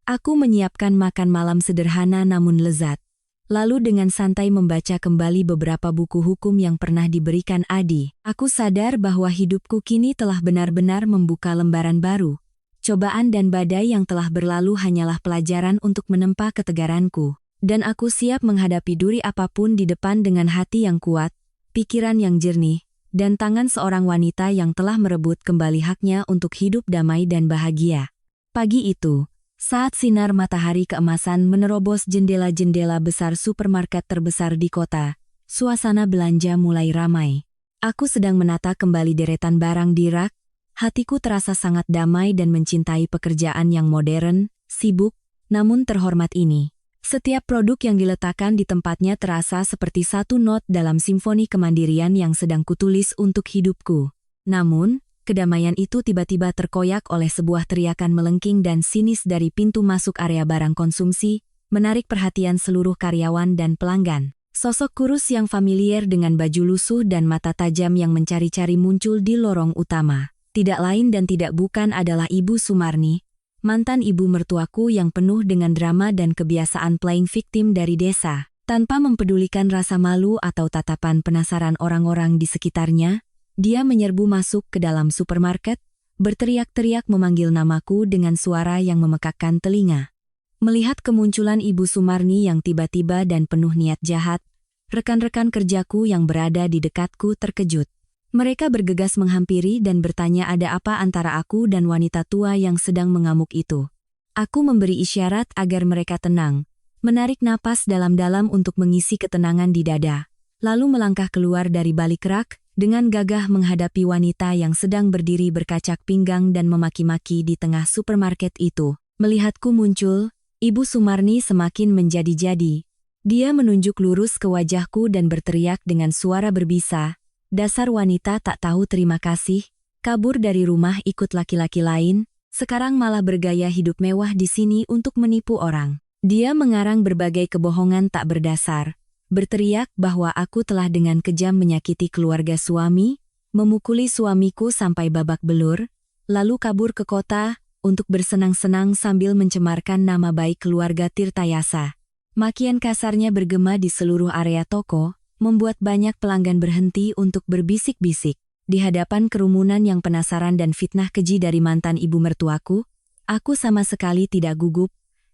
Aku menyiapkan makan malam sederhana namun lezat. Lalu dengan santai membaca kembali beberapa buku hukum yang pernah diberikan Adi. Aku sadar bahwa hidupku kini telah benar-benar membuka lembaran baru. Cobaan dan badai yang telah berlalu hanyalah pelajaran untuk menempa ketegaranku. Dan aku siap menghadapi duri apapun di depan dengan hati yang kuat, pikiran yang jernih, dan tangan seorang wanita yang telah merebut kembali haknya untuk hidup damai dan bahagia. Pagi itu, saat sinar matahari keemasan menerobos jendela-jendela besar supermarket terbesar di kota, suasana belanja mulai ramai. Aku sedang menata kembali deretan barang di rak, hatiku terasa sangat damai dan mencintai pekerjaan yang modern, sibuk, namun terhormat ini. Setiap produk yang diletakkan di tempatnya terasa seperti satu not dalam simfoni kemandirian yang sedang kutulis untuk hidupku. Namun, kedamaian itu tiba-tiba terkoyak oleh sebuah teriakan melengking dan sinis dari pintu masuk area barang konsumsi, menarik perhatian seluruh karyawan dan pelanggan. Sosok kurus yang familiar dengan baju lusuh dan mata tajam yang mencari-cari muncul di lorong utama. Tidak lain dan tidak bukan adalah Ibu Sumarni, mantan ibu mertuaku yang penuh dengan drama dan kebiasaan playing victim dari desa. Tanpa mempedulikan rasa malu atau tatapan penasaran orang-orang di sekitarnya, dia menyerbu masuk ke dalam supermarket, berteriak-teriak memanggil namaku dengan suara yang memekakkan telinga. Melihat kemunculan Ibu Sumarni yang tiba-tiba dan penuh niat jahat, rekan-rekan kerjaku yang berada di dekatku terkejut. Mereka bergegas menghampiri dan bertanya ada apa antara aku dan wanita tua yang sedang mengamuk itu. Aku memberi isyarat agar mereka tenang, menarik napas dalam-dalam untuk mengisi ketenangan di dada, lalu melangkah keluar dari balik rak, dengan gagah menghadapi wanita yang sedang berdiri berkacak pinggang dan memaki-maki di tengah supermarket itu. Melihatku muncul, Ibu Sumarni semakin menjadi-jadi. Dia menunjuk lurus ke wajahku dan berteriak dengan suara berbisa, "Dasar wanita tak tahu terima kasih, kabur dari rumah ikut laki-laki lain, sekarang malah bergaya hidup mewah di sini untuk menipu orang." Dia mengarang berbagai kebohongan tak berdasar, berteriak bahwa aku telah dengan kejam menyakiti keluarga suami, memukuli suamiku sampai babak belur, lalu kabur ke kota untuk bersenang-senang sambil mencemarkan nama baik keluarga Tirtayasa. Makian kasarnya bergema di seluruh area toko, membuat banyak pelanggan berhenti untuk berbisik-bisik. Di hadapan kerumunan yang penasaran dan fitnah keji dari mantan ibu mertuaku, aku sama sekali tidak gugup,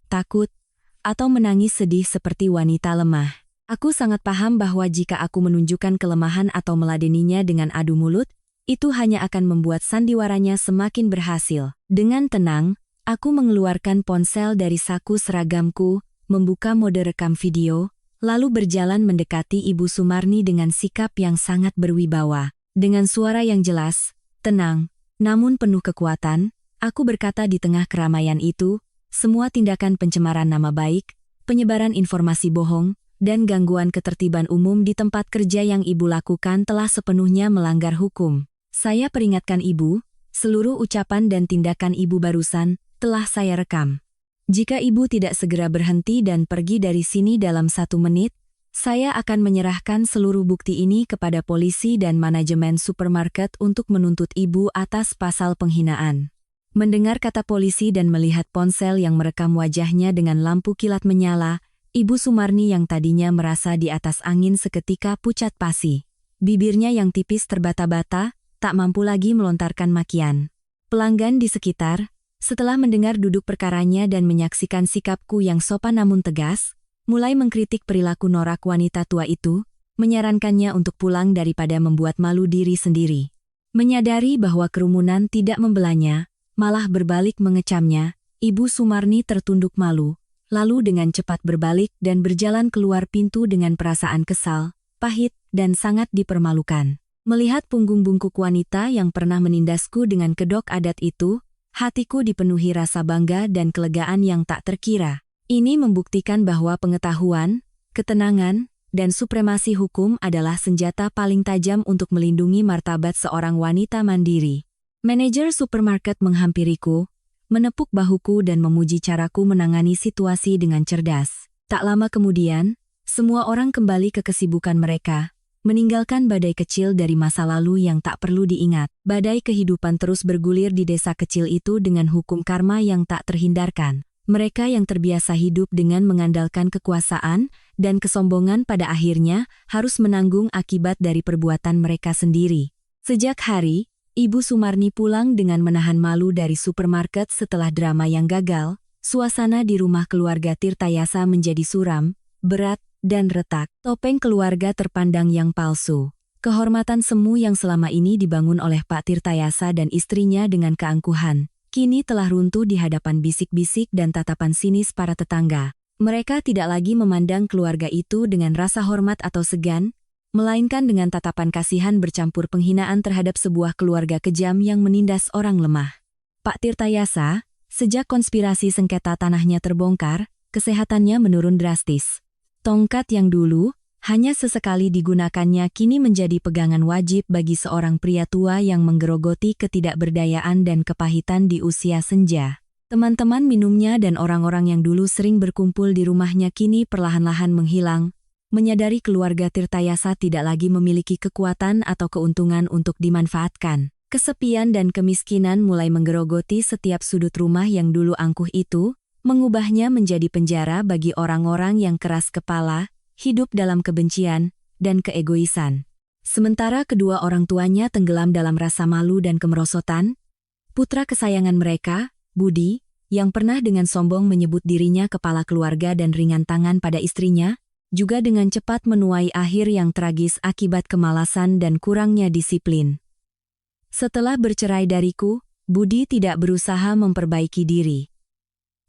takut, atau menangis sedih seperti wanita lemah. Aku sangat paham bahwa jika aku menunjukkan kelemahan atau meladeninya dengan adu mulut, itu hanya akan membuat sandiwaranya semakin berhasil. Dengan tenang, aku mengeluarkan ponsel dari saku seragamku, membuka mode rekam video, lalu berjalan mendekati Ibu Sumarni dengan sikap yang sangat berwibawa. Dengan suara yang jelas, tenang, namun penuh kekuatan, aku berkata di tengah keramaian itu, semua tindakan pencemaran nama baik, penyebaran informasi bohong, dan gangguan ketertiban umum di tempat kerja yang Ibu lakukan telah sepenuhnya melanggar hukum. Saya peringatkan Ibu, seluruh ucapan dan tindakan Ibu barusan telah saya rekam. Jika Ibu tidak segera berhenti dan pergi dari sini dalam 1 menit, saya akan menyerahkan seluruh bukti ini kepada polisi dan manajemen supermarket untuk menuntut Ibu atas pasal penghinaan. Mendengar kata polisi dan melihat ponsel yang merekam wajahnya dengan lampu kilat menyala, Ibu Sumarni yang tadinya merasa di atas angin seketika pucat pasi. Bibirnya yang tipis terbata-bata, tak mampu lagi melontarkan makian. Pelanggan di sekitar, setelah mendengar duduk perkaranya dan menyaksikan sikapku yang sopan namun tegas, mulai mengkritik perilaku norak wanita tua itu, menyarankannya untuk pulang daripada membuat malu diri sendiri. Menyadari bahwa kerumunan tidak membelanya, malah berbalik mengecamnya, Ibu Sumarni tertunduk malu, lalu dengan cepat berbalik dan berjalan keluar pintu dengan perasaan kesal, pahit, dan sangat dipermalukan. Melihat punggung bungkuk wanita yang pernah menindasku dengan kedok adat itu, hatiku dipenuhi rasa bangga dan kelegaan yang tak terkira. Ini membuktikan bahwa pengetahuan, ketenangan, dan supremasi hukum adalah senjata paling tajam untuk melindungi martabat seorang wanita mandiri. Manajer supermarket menghampiriku, menepuk bahuku dan memuji caraku menangani situasi dengan cerdas. Tak lama kemudian, semua orang kembali ke kesibukan mereka, meninggalkan badai kecil dari masa lalu yang tak perlu diingat. Badai kehidupan terus bergulir di desa kecil itu dengan hukum karma yang tak terhindarkan. Mereka yang terbiasa hidup dengan mengandalkan kekuasaan dan kesombongan pada akhirnya harus menanggung akibat dari perbuatan mereka sendiri. Sejak hari Ibu Sumarni pulang dengan menahan malu dari supermarket setelah drama yang gagal, suasana di rumah keluarga Tirtayasa menjadi suram, berat, dan retak. Topeng keluarga terpandang yang palsu. Kehormatan semu yang selama ini dibangun oleh Pak Tirtayasa dan istrinya dengan keangkuhan, kini telah runtuh di hadapan bisik-bisik dan tatapan sinis para tetangga. Mereka tidak lagi memandang keluarga itu dengan rasa hormat atau segan, melainkan dengan tatapan kasihan bercampur penghinaan terhadap sebuah keluarga kejam yang menindas orang lemah. Pak Tirtayasa, sejak konspirasi sengketa tanahnya terbongkar, kesehatannya menurun drastis. Tongkat yang dulu hanya sesekali digunakannya kini menjadi pegangan wajib bagi seorang pria tua yang menggerogoti ketidakberdayaan dan kepahitan di usia senja. Teman-teman minumnya dan orang-orang yang dulu sering berkumpul di rumahnya kini perlahan-lahan menghilang, menyadari keluarga Tirtayasa tidak lagi memiliki kekuatan atau keuntungan untuk dimanfaatkan. Kesepian dan kemiskinan mulai menggerogoti setiap sudut rumah yang dulu angkuh itu, mengubahnya menjadi penjara bagi orang-orang yang keras kepala, hidup dalam kebencian, dan keegoisan. Sementara kedua orang tuanya tenggelam dalam rasa malu dan kemerosotan, putra kesayangan mereka, Budi, yang pernah dengan sombong menyebut dirinya kepala keluarga dan ringan tangan pada istrinya, juga dengan cepat menuai akhir yang tragis akibat kemalasan dan kurangnya disiplin. Setelah bercerai dariku, Budi tidak berusaha memperbaiki diri.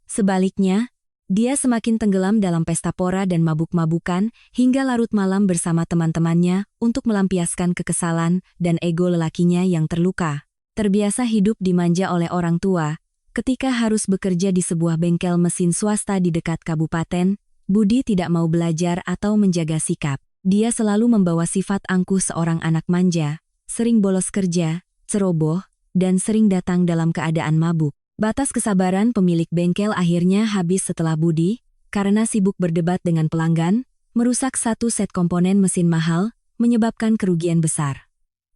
Sebaliknya, Dia semakin tenggelam dalam pesta pora dan mabuk-mabukan hingga larut malam bersama teman-temannya untuk melampiaskan kekesalan dan ego lelakinya yang terluka. Terbiasa hidup dimanja oleh orang tua, ketika harus bekerja di sebuah bengkel mesin swasta di dekat kabupaten, Budi tidak mau belajar atau menjaga sikap. Dia selalu membawa sifat angkuh seorang anak manja, sering bolos kerja, ceroboh, dan sering datang dalam keadaan mabuk. Batas kesabaran pemilik bengkel akhirnya habis setelah Budi, karena sibuk berdebat dengan pelanggan, merusak satu set komponen mesin mahal, menyebabkan kerugian besar.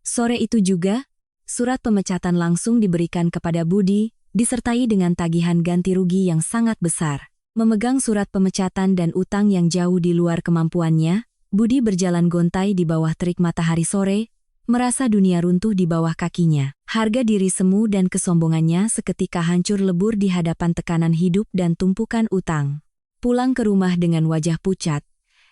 Sore itu juga, surat pemecatan langsung diberikan kepada Budi, disertai dengan tagihan ganti rugi yang sangat besar. Memegang surat pemecatan dan utang yang jauh di luar kemampuannya, Budi berjalan gontai di bawah terik matahari sore, merasa dunia runtuh di bawah kakinya. Harga diri semu dan kesombongannya seketika hancur lebur di hadapan tekanan hidup dan tumpukan utang. Pulang ke rumah dengan wajah pucat,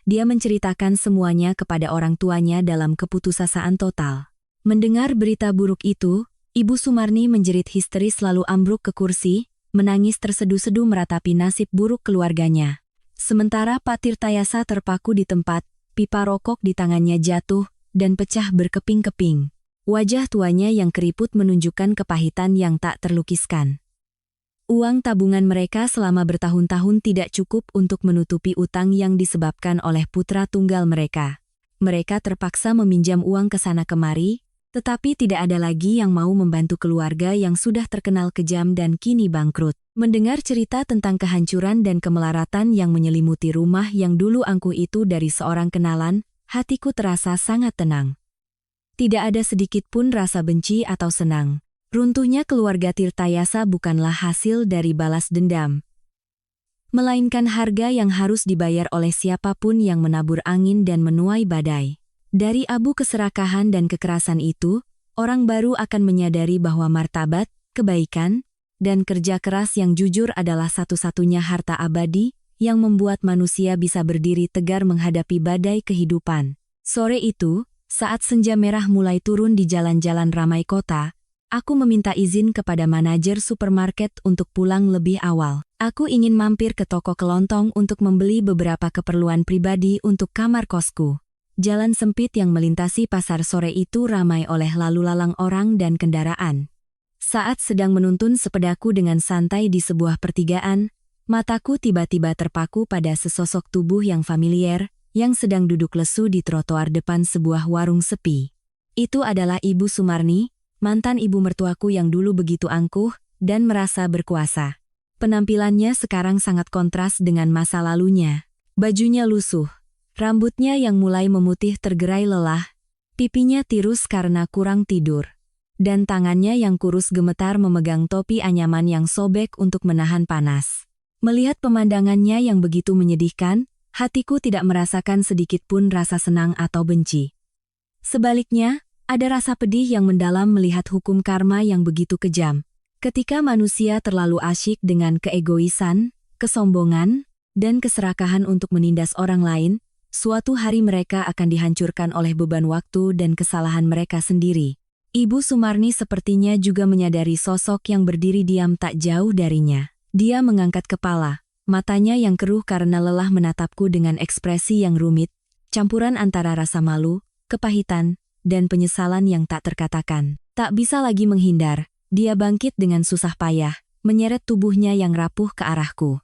dia menceritakan semuanya kepada orang tuanya dalam keputusasaan total. Mendengar berita buruk itu, Ibu Sumarni menjerit histeris lalu ambruk ke kursi, menangis terseduh-seduh meratapi nasib buruk keluarganya. Sementara Pak Tirtayasa terpaku di tempat, pipa rokok di tangannya jatuh dan pecah berkeping-keping. Wajah tuanya yang keriput menunjukkan kepahitan yang tak terlukiskan. Uang tabungan mereka selama bertahun-tahun tidak cukup untuk menutupi utang yang disebabkan oleh putra tunggal mereka. Mereka terpaksa meminjam uang ke sana kemari, tetapi tidak ada lagi yang mau membantu keluarga yang sudah terkenal kejam dan kini bangkrut. Mendengar cerita tentang kehancuran dan kemelaratan yang menyelimuti rumah yang dulu angkuh itu dari seorang kenalan, hatiku terasa sangat tenang. Tidak ada sedikit pun rasa benci atau senang. Runtuhnya keluarga Tirtayasa bukanlah hasil dari balas dendam, melainkan harga yang harus dibayar oleh siapapun yang menabur angin dan menuai badai. Dari abu keserakahan dan kekerasan itu, orang baru akan menyadari bahwa martabat, kebaikan, dan kerja keras yang jujur adalah satu-satunya harta abadi yang membuat manusia bisa berdiri tegar menghadapi badai kehidupan. Sore itu, saat senja merah mulai turun di jalan-jalan ramai kota, aku meminta izin kepada manajer supermarket untuk pulang lebih awal. Aku ingin mampir ke toko kelontong untuk membeli beberapa keperluan pribadi untuk kamar kosku. Jalan sempit yang melintasi pasar sore itu ramai oleh lalu lalang orang dan kendaraan. Saat sedang menuntun sepedaku dengan santai di sebuah pertigaan, mataku tiba-tiba terpaku pada sesosok tubuh yang familiar, yang sedang duduk lesu di trotoar depan sebuah warung sepi. Itu adalah Ibu Sumarni, mantan ibu mertuaku yang dulu begitu angkuh dan merasa berkuasa. Penampilannya sekarang sangat kontras dengan masa lalunya. Bajunya lusuh. Rambutnya yang mulai memutih tergerai lelah, pipinya tirus karena kurang tidur, dan tangannya yang kurus gemetar memegang topi anyaman yang sobek untuk menahan panas. Melihat pemandangannya yang begitu menyedihkan, hatiku tidak merasakan sedikit pun rasa senang atau benci. Sebaliknya, ada rasa pedih yang mendalam melihat hukum karma yang begitu kejam. Ketika manusia terlalu asyik dengan keegoisan, kesombongan, dan keserakahan untuk menindas orang lain, suatu hari mereka akan dihancurkan oleh beban waktu dan kesalahan mereka sendiri. Ibu Sumarni sepertinya juga menyadari sosok yang berdiri diam tak jauh darinya. Dia mengangkat kepala, matanya yang keruh karena lelah menatapku dengan ekspresi yang rumit, campuran antara rasa malu, kepahitan, dan penyesalan yang tak terkatakan. Tak bisa lagi menghindar, dia bangkit dengan susah payah, menyeret tubuhnya yang rapuh ke arahku.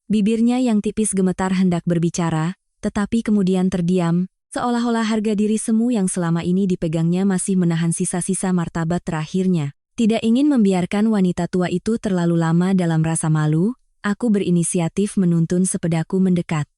Bibirnya yang tipis gemetar hendak berbicara, tetapi kemudian terdiam, seolah-olah harga diri semu yang selama ini dipegangnya masih menahan sisa-sisa martabat terakhirnya. Tidak ingin membiarkan wanita tua itu terlalu lama dalam rasa malu, aku berinisiatif menuntun sepedaku mendekat.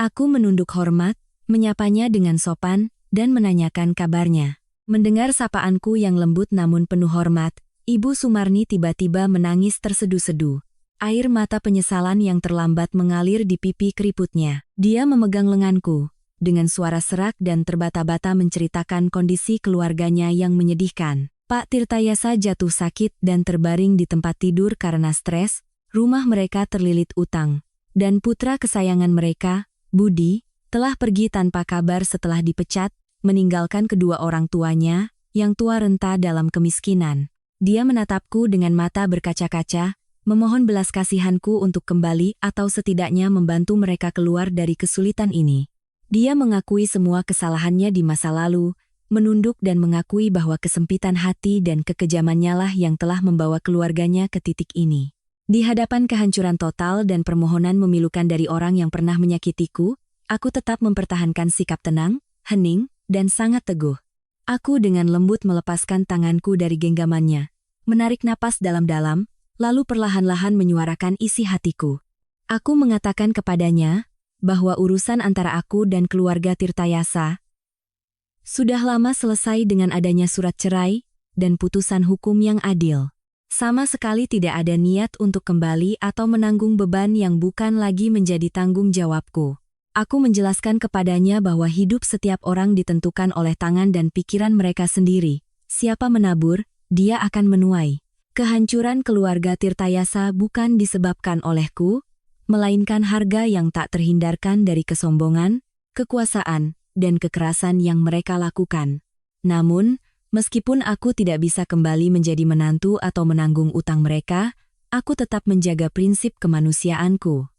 Aku menunduk hormat, menyapanya dengan sopan, dan menanyakan kabarnya. Mendengar sapaanku yang lembut namun penuh hormat, Ibu Sumarni tiba-tiba menangis terseduh-seduh. Air mata penyesalan yang terlambat mengalir di pipi keriputnya. Dia memegang lenganku, dengan suara serak dan terbata-bata menceritakan kondisi keluarganya yang menyedihkan. Pak Tirtayasa jatuh sakit dan terbaring di tempat tidur karena stres, rumah mereka terlilit utang, dan putra kesayangan mereka, Budi, telah pergi tanpa kabar setelah dipecat, meninggalkan kedua orang tuanya, yang tua renta dalam kemiskinan. Dia menatapku dengan mata berkaca-kaca, memohon belas kasihanku untuk kembali atau setidaknya membantu mereka keluar dari kesulitan ini. Dia mengakui semua kesalahannya di masa lalu, menunduk dan mengakui bahwa kesempitan hati dan kekejamannya lah yang telah membawa keluarganya ke titik ini. Di hadapan kehancuran total dan permohonan memilukan dari orang yang pernah menyakitiku, aku tetap mempertahankan sikap tenang, hening, dan sangat teguh. Aku dengan lembut melepaskan tanganku dari genggamannya, menarik napas dalam-dalam, lalu perlahan-lahan menyuarakan isi hatiku. Aku mengatakan kepadanya bahwa urusan antara aku dan keluarga Tirtayasa sudah lama selesai dengan adanya surat cerai dan putusan hukum yang adil. Sama sekali tidak ada niat untuk kembali atau menanggung beban yang bukan lagi menjadi tanggung jawabku. Aku menjelaskan kepadanya bahwa hidup setiap orang ditentukan oleh tangan dan pikiran mereka sendiri. Siapa menabur, dia akan menuai. Kehancuran keluarga Tirtayasa bukan disebabkan olehku, melainkan harga yang tak terhindarkan dari kesombongan, kekuasaan, dan kekerasan yang mereka lakukan. Namun, meskipun aku tidak bisa kembali menjadi menantu atau menanggung utang mereka, aku tetap menjaga prinsip kemanusiaanku.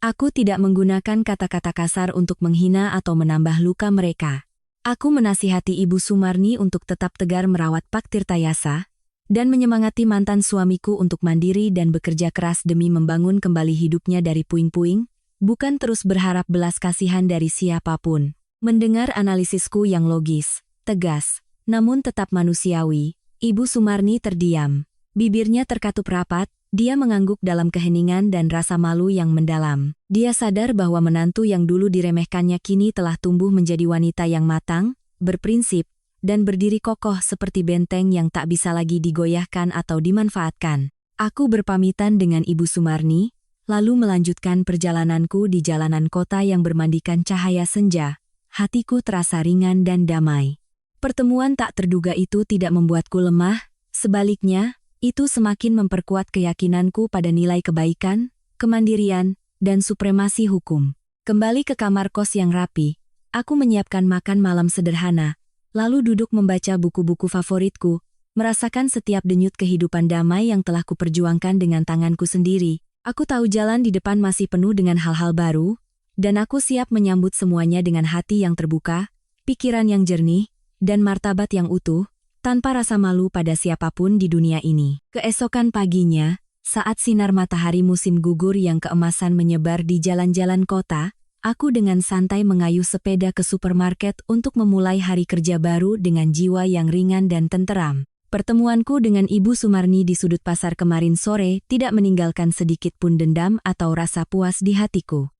Aku tidak menggunakan kata-kata kasar untuk menghina atau menambah luka mereka. Aku menasihati Ibu Sumarni untuk tetap tegar merawat Pak Tirtayasa, dan menyemangati mantan suamiku untuk mandiri dan bekerja keras demi membangun kembali hidupnya dari puing-puing, bukan terus berharap belas kasihan dari siapapun. Mendengar analisisku yang logis, tegas, namun tetap manusiawi, Ibu Sumarni terdiam. Bibirnya terkatup rapat, dia mengangguk dalam keheningan dan rasa malu yang mendalam. Dia sadar bahwa menantu yang dulu diremehkannya kini telah tumbuh menjadi wanita yang matang, berprinsip, dan berdiri kokoh seperti benteng yang tak bisa lagi digoyahkan atau dimanfaatkan. Aku berpamitan dengan Ibu Sumarni, lalu melanjutkan perjalananku di jalanan kota yang bermandikan cahaya senja. Hatiku terasa ringan dan damai. Pertemuan tak terduga itu tidak membuatku lemah, sebaliknya, itu semakin memperkuat keyakinanku pada nilai kebaikan, kemandirian, dan supremasi hukum. Kembali ke kamar kos yang rapi, aku menyiapkan makan malam sederhana, lalu duduk membaca buku-buku favoritku, merasakan setiap denyut kehidupan damai yang telah kuperjuangkan dengan tanganku sendiri. Aku tahu jalan di depan masih penuh dengan hal-hal baru, dan aku siap menyambut semuanya dengan hati yang terbuka, pikiran yang jernih, dan martabat yang utuh, tanpa rasa malu pada siapapun di dunia ini. Keesokan paginya, saat sinar matahari musim gugur yang keemasan menyebar di jalan-jalan kota, aku dengan santai mengayuh sepeda ke supermarket untuk memulai hari kerja baru dengan jiwa yang ringan dan tenteram. Pertemuanku dengan Ibu Sumarni di sudut pasar kemarin sore tidak meninggalkan sedikit pun dendam atau rasa puas di hatiku.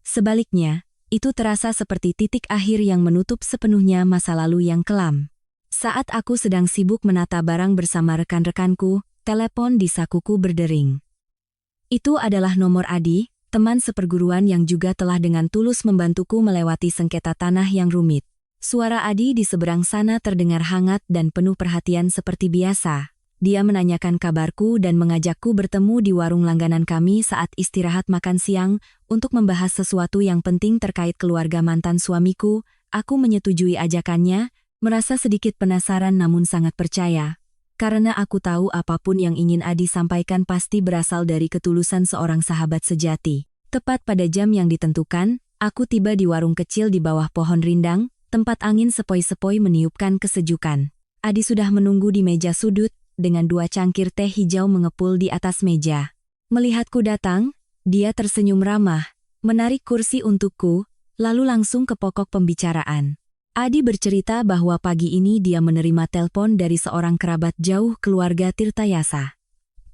Sebaliknya, itu terasa seperti titik akhir yang menutup sepenuhnya masa lalu yang kelam. Saat aku sedang sibuk menata barang bersama rekan-rekanku, telepon di sakuku berdering. Itu adalah nomor Adi, teman seperguruan yang juga telah dengan tulus membantuku melewati sengketa tanah yang rumit. Suara Adi di seberang sana terdengar hangat dan penuh perhatian seperti biasa. Dia menanyakan kabarku dan mengajakku bertemu di warung langganan kami saat istirahat makan siang untuk membahas sesuatu yang penting terkait keluarga mantan suamiku. Aku menyetujui ajakannya, merasa sedikit penasaran namun sangat percaya. Karena aku tahu apapun yang ingin Adi sampaikan pasti berasal dari ketulusan seorang sahabat sejati. Tepat pada jam yang ditentukan, aku tiba di warung kecil di bawah pohon rindang, tempat angin sepoi-sepoi meniupkan kesejukan. Adi sudah menunggu di meja sudut, dengan 2 cangkir teh hijau mengepul di atas meja. Melihatku datang, dia tersenyum ramah, menarik kursi untukku, lalu langsung ke pokok pembicaraan. Adi bercerita bahwa pagi ini dia menerima telepon dari seorang kerabat jauh keluarga Tirtayasa.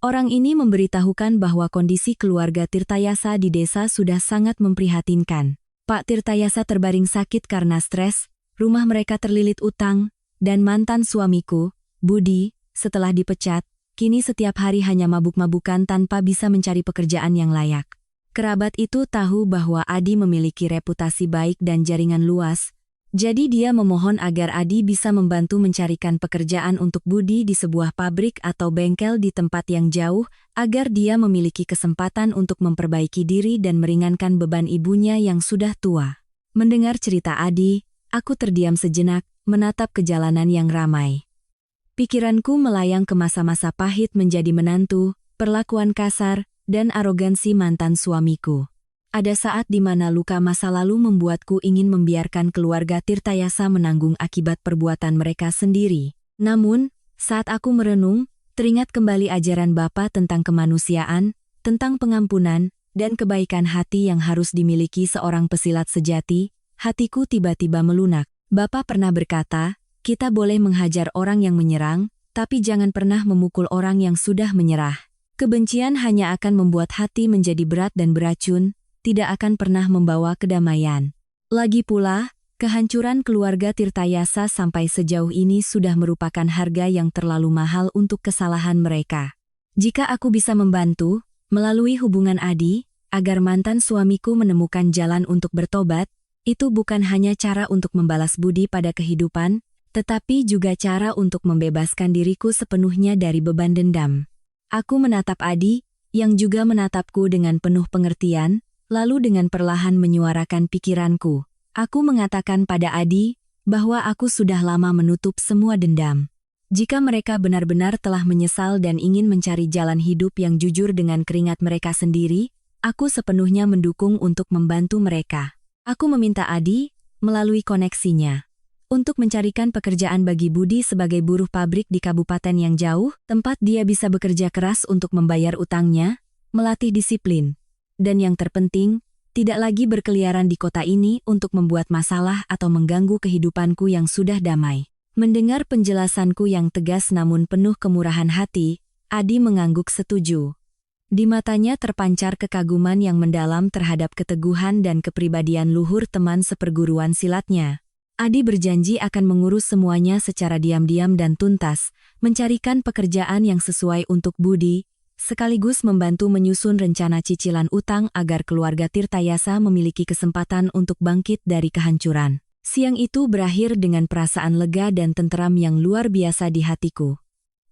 Orang ini memberitahukan bahwa kondisi keluarga Tirtayasa di desa sudah sangat memprihatinkan. Pak Tirtayasa terbaring sakit karena stres, rumah mereka terlilit utang, dan mantan suamiku, Budi, setelah dipecat, kini setiap hari hanya mabuk-mabukan tanpa bisa mencari pekerjaan yang layak. Kerabat itu tahu bahwa Adi memiliki reputasi baik dan jaringan luas, jadi dia memohon agar Adi bisa membantu mencarikan pekerjaan untuk Budi di sebuah pabrik atau bengkel di tempat yang jauh, agar dia memiliki kesempatan untuk memperbaiki diri dan meringankan beban ibunya yang sudah tua. Mendengar cerita Adi, aku terdiam sejenak, menatap ke jalanan yang ramai. Pikiranku melayang ke masa-masa pahit menjadi menantu, perlakuan kasar, dan arogansi mantan suamiku. Ada saat di mana luka masa lalu membuatku ingin membiarkan keluarga Tirtayasa menanggung akibat perbuatan mereka sendiri. Namun, saat aku merenung, teringat kembali ajaran Bapa tentang kemanusiaan, tentang pengampunan, dan kebaikan hati yang harus dimiliki seorang pesilat sejati, hatiku tiba-tiba melunak. Bapa pernah berkata, kita boleh menghajar orang yang menyerang, tapi jangan pernah memukul orang yang sudah menyerah. Kebencian hanya akan membuat hati menjadi berat dan beracun, tidak akan pernah membawa kedamaian. Lagi pula, kehancuran keluarga Tirtayasa sampai sejauh ini sudah merupakan harga yang terlalu mahal untuk kesalahan mereka. Jika aku bisa membantu, melalui hubungan Adi, agar mantan suamiku menemukan jalan untuk bertobat, itu bukan hanya cara untuk membalas budi pada kehidupan, tetapi juga cara untuk membebaskan diriku sepenuhnya dari beban dendam. Aku menatap Adi, yang juga menatapku dengan penuh pengertian, lalu dengan perlahan menyuarakan pikiranku. Aku mengatakan pada Adi, bahwa aku sudah lama menutup semua dendam. Jika mereka benar-benar telah menyesal dan ingin mencari jalan hidup yang jujur dengan keringat mereka sendiri, aku sepenuhnya mendukung untuk membantu mereka. Aku meminta Adi, melalui koneksinya, untuk mencarikan pekerjaan bagi Budi sebagai buruh pabrik di kabupaten yang jauh, tempat dia bisa bekerja keras untuk membayar utangnya, melatih disiplin, dan yang terpenting, tidak lagi berkeliaran di kota ini untuk membuat masalah atau mengganggu kehidupanku yang sudah damai. Mendengar penjelasanku yang tegas namun penuh kemurahan hati, Adi mengangguk setuju. Di matanya terpancar kekaguman yang mendalam terhadap keteguhan dan kepribadian luhur teman seperguruan silatnya. Adi berjanji akan mengurus semuanya secara diam-diam dan tuntas, mencarikan pekerjaan yang sesuai untuk Budi, sekaligus membantu menyusun rencana cicilan utang agar keluarga Tirtayasa memiliki kesempatan untuk bangkit dari kehancuran. Siang itu berakhir dengan perasaan lega dan tenteram yang luar biasa di hatiku.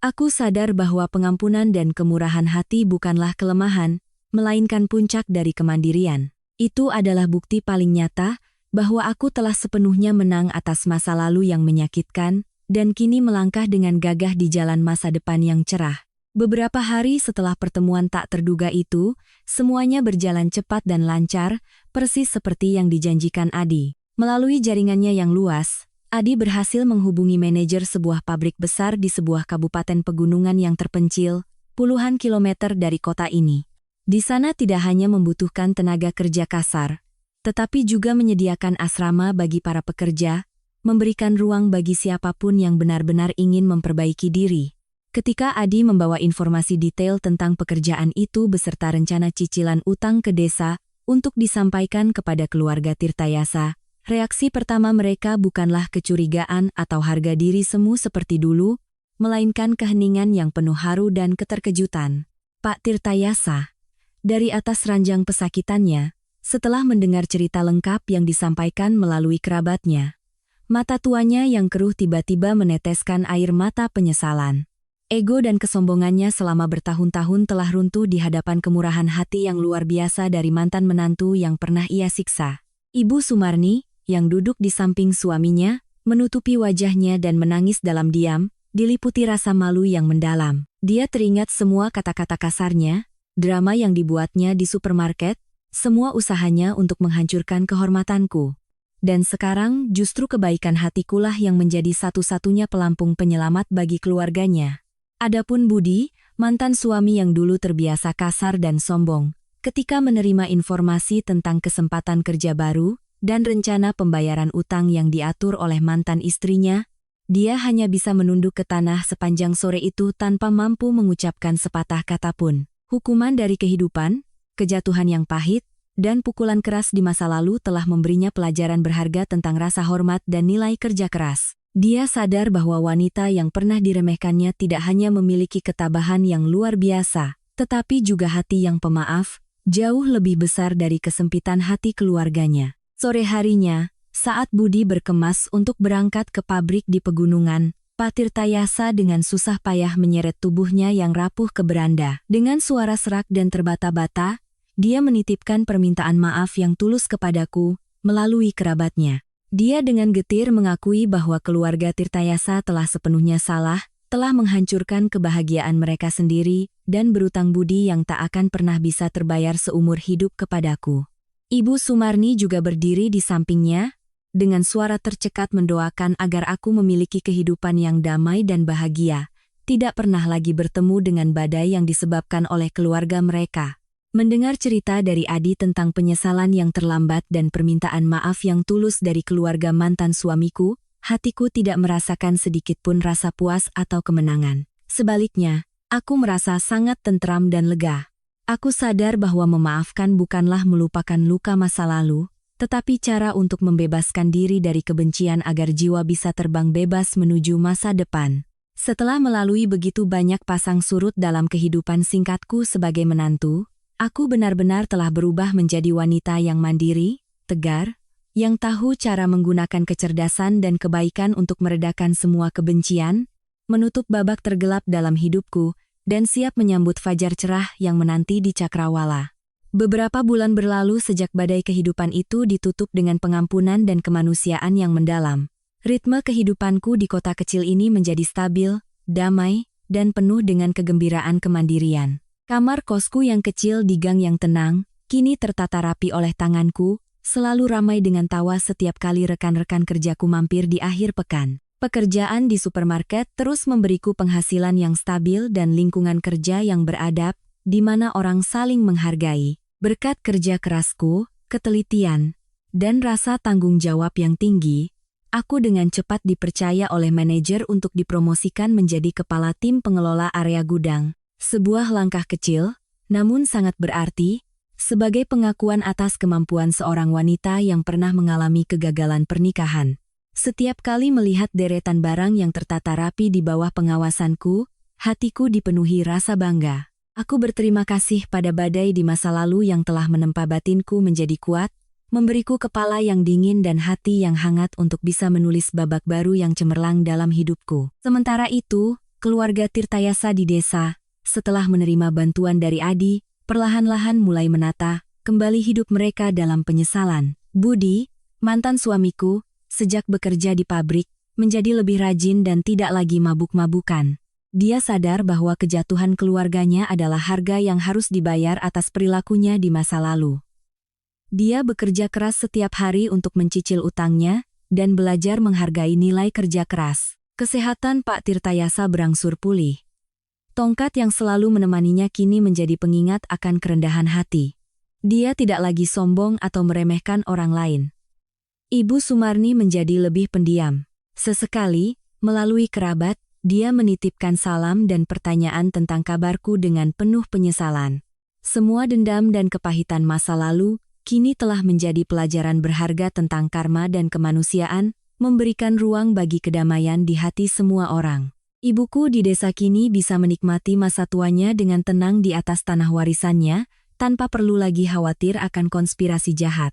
Aku sadar bahwa pengampunan dan kemurahan hati bukanlah kelemahan, melainkan puncak dari kemandirian. Itu adalah bukti paling nyata bahwa aku telah sepenuhnya menang atas masa lalu yang menyakitkan, dan kini melangkah dengan gagah di jalan masa depan yang cerah. Beberapa hari setelah pertemuan tak terduga itu, semuanya berjalan cepat dan lancar, persis seperti yang dijanjikan Adi. Melalui jaringannya yang luas, Adi berhasil menghubungi manajer sebuah pabrik besar di sebuah kabupaten pegunungan yang terpencil, puluhan kilometer dari kota ini. Di sana tidak hanya membutuhkan tenaga kerja kasar, tetapi juga menyediakan asrama bagi para pekerja, memberikan ruang bagi siapapun yang benar-benar ingin memperbaiki diri. Ketika Adi membawa informasi detail tentang pekerjaan itu beserta rencana cicilan utang ke desa untuk disampaikan kepada keluarga Tirtayasa, reaksi pertama mereka bukanlah kecurigaan atau harga diri semu seperti dulu, melainkan keheningan yang penuh haru dan keterkejutan. Pak Tirtayasa, dari atas ranjang pesakitannya, setelah mendengar cerita lengkap yang disampaikan melalui kerabatnya, mata tuanya yang keruh tiba-tiba meneteskan air mata penyesalan. Ego dan kesombongannya selama bertahun-tahun telah runtuh di hadapan kemurahan hati yang luar biasa dari mantan menantu yang pernah ia siksa. Ibu Sumarni, yang duduk di samping suaminya, menutupi wajahnya dan menangis dalam diam, diliputi rasa malu yang mendalam. Dia teringat semua kata-kata kasarnya, drama yang dibuatnya di supermarket, semua usahanya untuk menghancurkan kehormatanku. Dan sekarang justru kebaikan hatikulah yang menjadi satu-satunya pelampung penyelamat bagi keluarganya. Adapun Budi, mantan suami yang dulu terbiasa kasar dan sombong, ketika menerima informasi tentang kesempatan kerja baru, dan rencana pembayaran utang yang diatur oleh mantan istrinya, dia hanya bisa menunduk ke tanah sepanjang sore itu tanpa mampu mengucapkan sepatah kata pun. Hukuman dari kehidupan, kejatuhan yang pahit, dan pukulan keras di masa lalu telah memberinya pelajaran berharga tentang rasa hormat dan nilai kerja keras. Dia sadar bahwa wanita yang pernah diremehkannya tidak hanya memiliki ketabahan yang luar biasa, tetapi juga hati yang pemaaf, jauh lebih besar dari kesempitan hati keluarganya. Sore harinya, saat Budi berkemas untuk berangkat ke pabrik di pegunungan, Pak Tirtayasa dengan susah payah menyeret tubuhnya yang rapuh ke beranda. Dengan suara serak dan terbata-bata, dia menitipkan permintaan maaf yang tulus kepadaku, melalui kerabatnya. Dia dengan getir mengakui bahwa keluarga Tirtayasa telah sepenuhnya salah, telah menghancurkan kebahagiaan mereka sendiri dan berutang budi yang tak akan pernah bisa terbayar seumur hidup kepadaku. Ibu Sumarni juga berdiri di sampingnya, dengan suara tercekat mendoakan agar aku memiliki kehidupan yang damai dan bahagia, tidak pernah lagi bertemu dengan badai yang disebabkan oleh keluarga mereka. Mendengar cerita dari Adi tentang penyesalan yang terlambat dan permintaan maaf yang tulus dari keluarga mantan suamiku, hatiku tidak merasakan sedikit pun rasa puas atau kemenangan. Sebaliknya, aku merasa sangat tentram dan lega. Aku sadar bahwa memaafkan bukanlah melupakan luka masa lalu, tetapi cara untuk membebaskan diri dari kebencian agar jiwa bisa terbang bebas menuju masa depan. Setelah melalui begitu banyak pasang surut dalam kehidupan singkatku sebagai menantu, aku benar-benar telah berubah menjadi wanita yang mandiri, tegar, yang tahu cara menggunakan kecerdasan dan kebaikan untuk meredakan semua kebencian, menutup babak tergelap dalam hidupku, dan siap menyambut fajar cerah yang menanti di cakrawala. Beberapa bulan berlalu sejak badai kehidupan itu ditutup dengan pengampunan dan kemanusiaan yang mendalam. Ritme kehidupanku di kota kecil ini menjadi stabil, damai, dan penuh dengan kegembiraan kemandirian. Kamar kosku yang kecil di gang yang tenang, kini tertata rapi oleh tanganku, selalu ramai dengan tawa setiap kali rekan-rekan kerjaku mampir di akhir pekan. Pekerjaan di supermarket terus memberiku penghasilan yang stabil dan lingkungan kerja yang beradab, di mana orang saling menghargai. Berkat kerja kerasku, ketelitian, dan rasa tanggung jawab yang tinggi, aku dengan cepat dipercaya oleh manajer untuk dipromosikan menjadi kepala tim pengelola area gudang. Sebuah langkah kecil, namun sangat berarti, sebagai pengakuan atas kemampuan seorang wanita yang pernah mengalami kegagalan pernikahan. Setiap kali melihat deretan barang yang tertata rapi di bawah pengawasanku, hatiku dipenuhi rasa bangga. Aku berterima kasih pada badai di masa lalu yang telah menempa batinku menjadi kuat, memberiku kepala yang dingin dan hati yang hangat untuk bisa menulis babak baru yang cemerlang dalam hidupku. Sementara itu, keluarga Tirtayasa di desa, setelah menerima bantuan dari Adi, perlahan-lahan mulai menata kembali hidup mereka dalam penyesalan. Budi, mantan suamiku, sejak bekerja di pabrik, menjadi lebih rajin dan tidak lagi mabuk-mabukan. Dia sadar bahwa kejatuhan keluarganya adalah harga yang harus dibayar atas perilakunya di masa lalu. Dia bekerja keras setiap hari untuk mencicil utangnya dan belajar menghargai nilai kerja keras. Kesehatan Pak Tirtayasa berangsur pulih. Tongkat yang selalu menemaninya kini menjadi pengingat akan kerendahan hati. Dia tidak lagi sombong atau meremehkan orang lain. Ibu Sumarni menjadi lebih pendiam. Sesekali, melalui kerabat, dia menitipkan salam dan pertanyaan tentang kabarku dengan penuh penyesalan. Semua dendam dan kepahitan masa lalu, kini telah menjadi pelajaran berharga tentang karma dan kemanusiaan, memberikan ruang bagi kedamaian di hati semua orang. Ibuku di desa kini bisa menikmati masa tuanya dengan tenang di atas tanah warisannya, tanpa perlu lagi khawatir akan konspirasi jahat.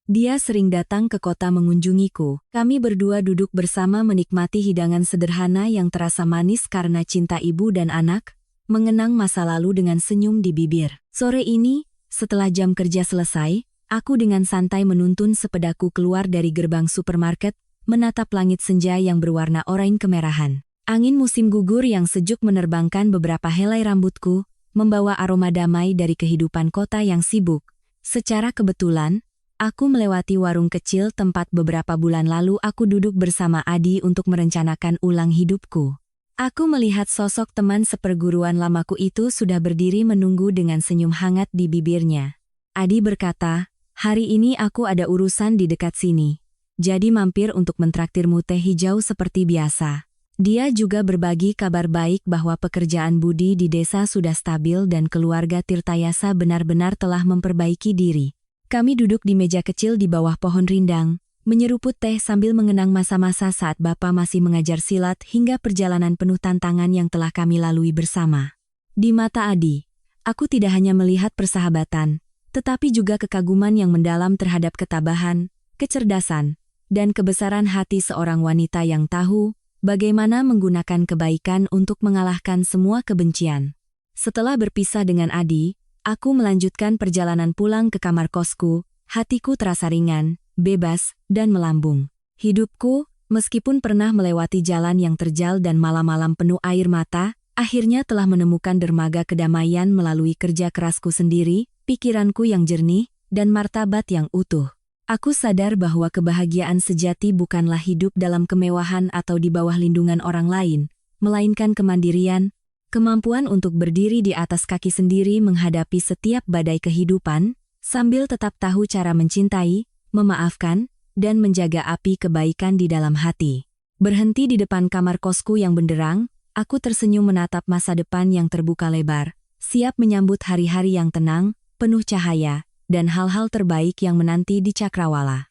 Dia sering datang ke kota mengunjungiku. Kami berdua duduk bersama menikmati hidangan sederhana yang terasa manis karena cinta ibu dan anak, mengenang masa lalu dengan senyum di bibir. Sore ini, setelah jam kerja selesai, aku dengan santai menuntun sepedaku keluar dari gerbang supermarket, menatap langit senja yang berwarna oranye kemerahan. Angin musim gugur yang sejuk menerbangkan beberapa helai rambutku, membawa aroma damai dari kehidupan kota yang sibuk. Secara kebetulan, aku melewati warung kecil tempat beberapa bulan lalu aku duduk bersama Adi untuk merencanakan ulang hidupku. Aku melihat sosok teman seperguruan lamaku itu sudah berdiri menunggu dengan senyum hangat di bibirnya. Adi berkata, "Hari ini aku ada urusan di dekat sini. Jadi mampir untuk mentraktirmu teh hijau seperti biasa." Dia juga berbagi kabar baik bahwa pekerjaan Budi di desa sudah stabil dan keluarga Tirtayasa benar-benar telah memperbaiki diri. Kami duduk di meja kecil di bawah pohon rindang, menyeruput teh sambil mengenang masa-masa saat Bapa masih mengajar silat hingga perjalanan penuh tantangan yang telah kami lalui bersama. Di mata Adi, aku tidak hanya melihat persahabatan, tetapi juga kekaguman yang mendalam terhadap ketabahan, kecerdasan, dan kebesaran hati seorang wanita yang tahu bagaimana menggunakan kebaikan untuk mengalahkan semua kebencian. Setelah berpisah dengan Adi, aku melanjutkan perjalanan pulang ke kamar kosku, hatiku terasa ringan, bebas, dan melambung. Hidupku, Meskipun pernah melewati jalan yang terjal dan malam-malam penuh air mata, akhirnya telah menemukan dermaga kedamaian melalui kerja kerasku sendiri, pikiranku yang jernih, dan martabat yang utuh. Aku sadar bahwa kebahagiaan sejati bukanlah hidup dalam kemewahan atau di bawah lindungan orang lain, melainkan kemandirian, kemampuan untuk berdiri di atas kaki sendiri menghadapi setiap badai kehidupan, sambil tetap tahu cara mencintai, memaafkan, dan menjaga api kebaikan di dalam hati. Berhenti di depan kamar kosku yang benderang, aku tersenyum menatap masa depan yang terbuka lebar, siap menyambut hari-hari yang tenang, penuh cahaya, dan hal-hal terbaik yang menanti di Cakrawala.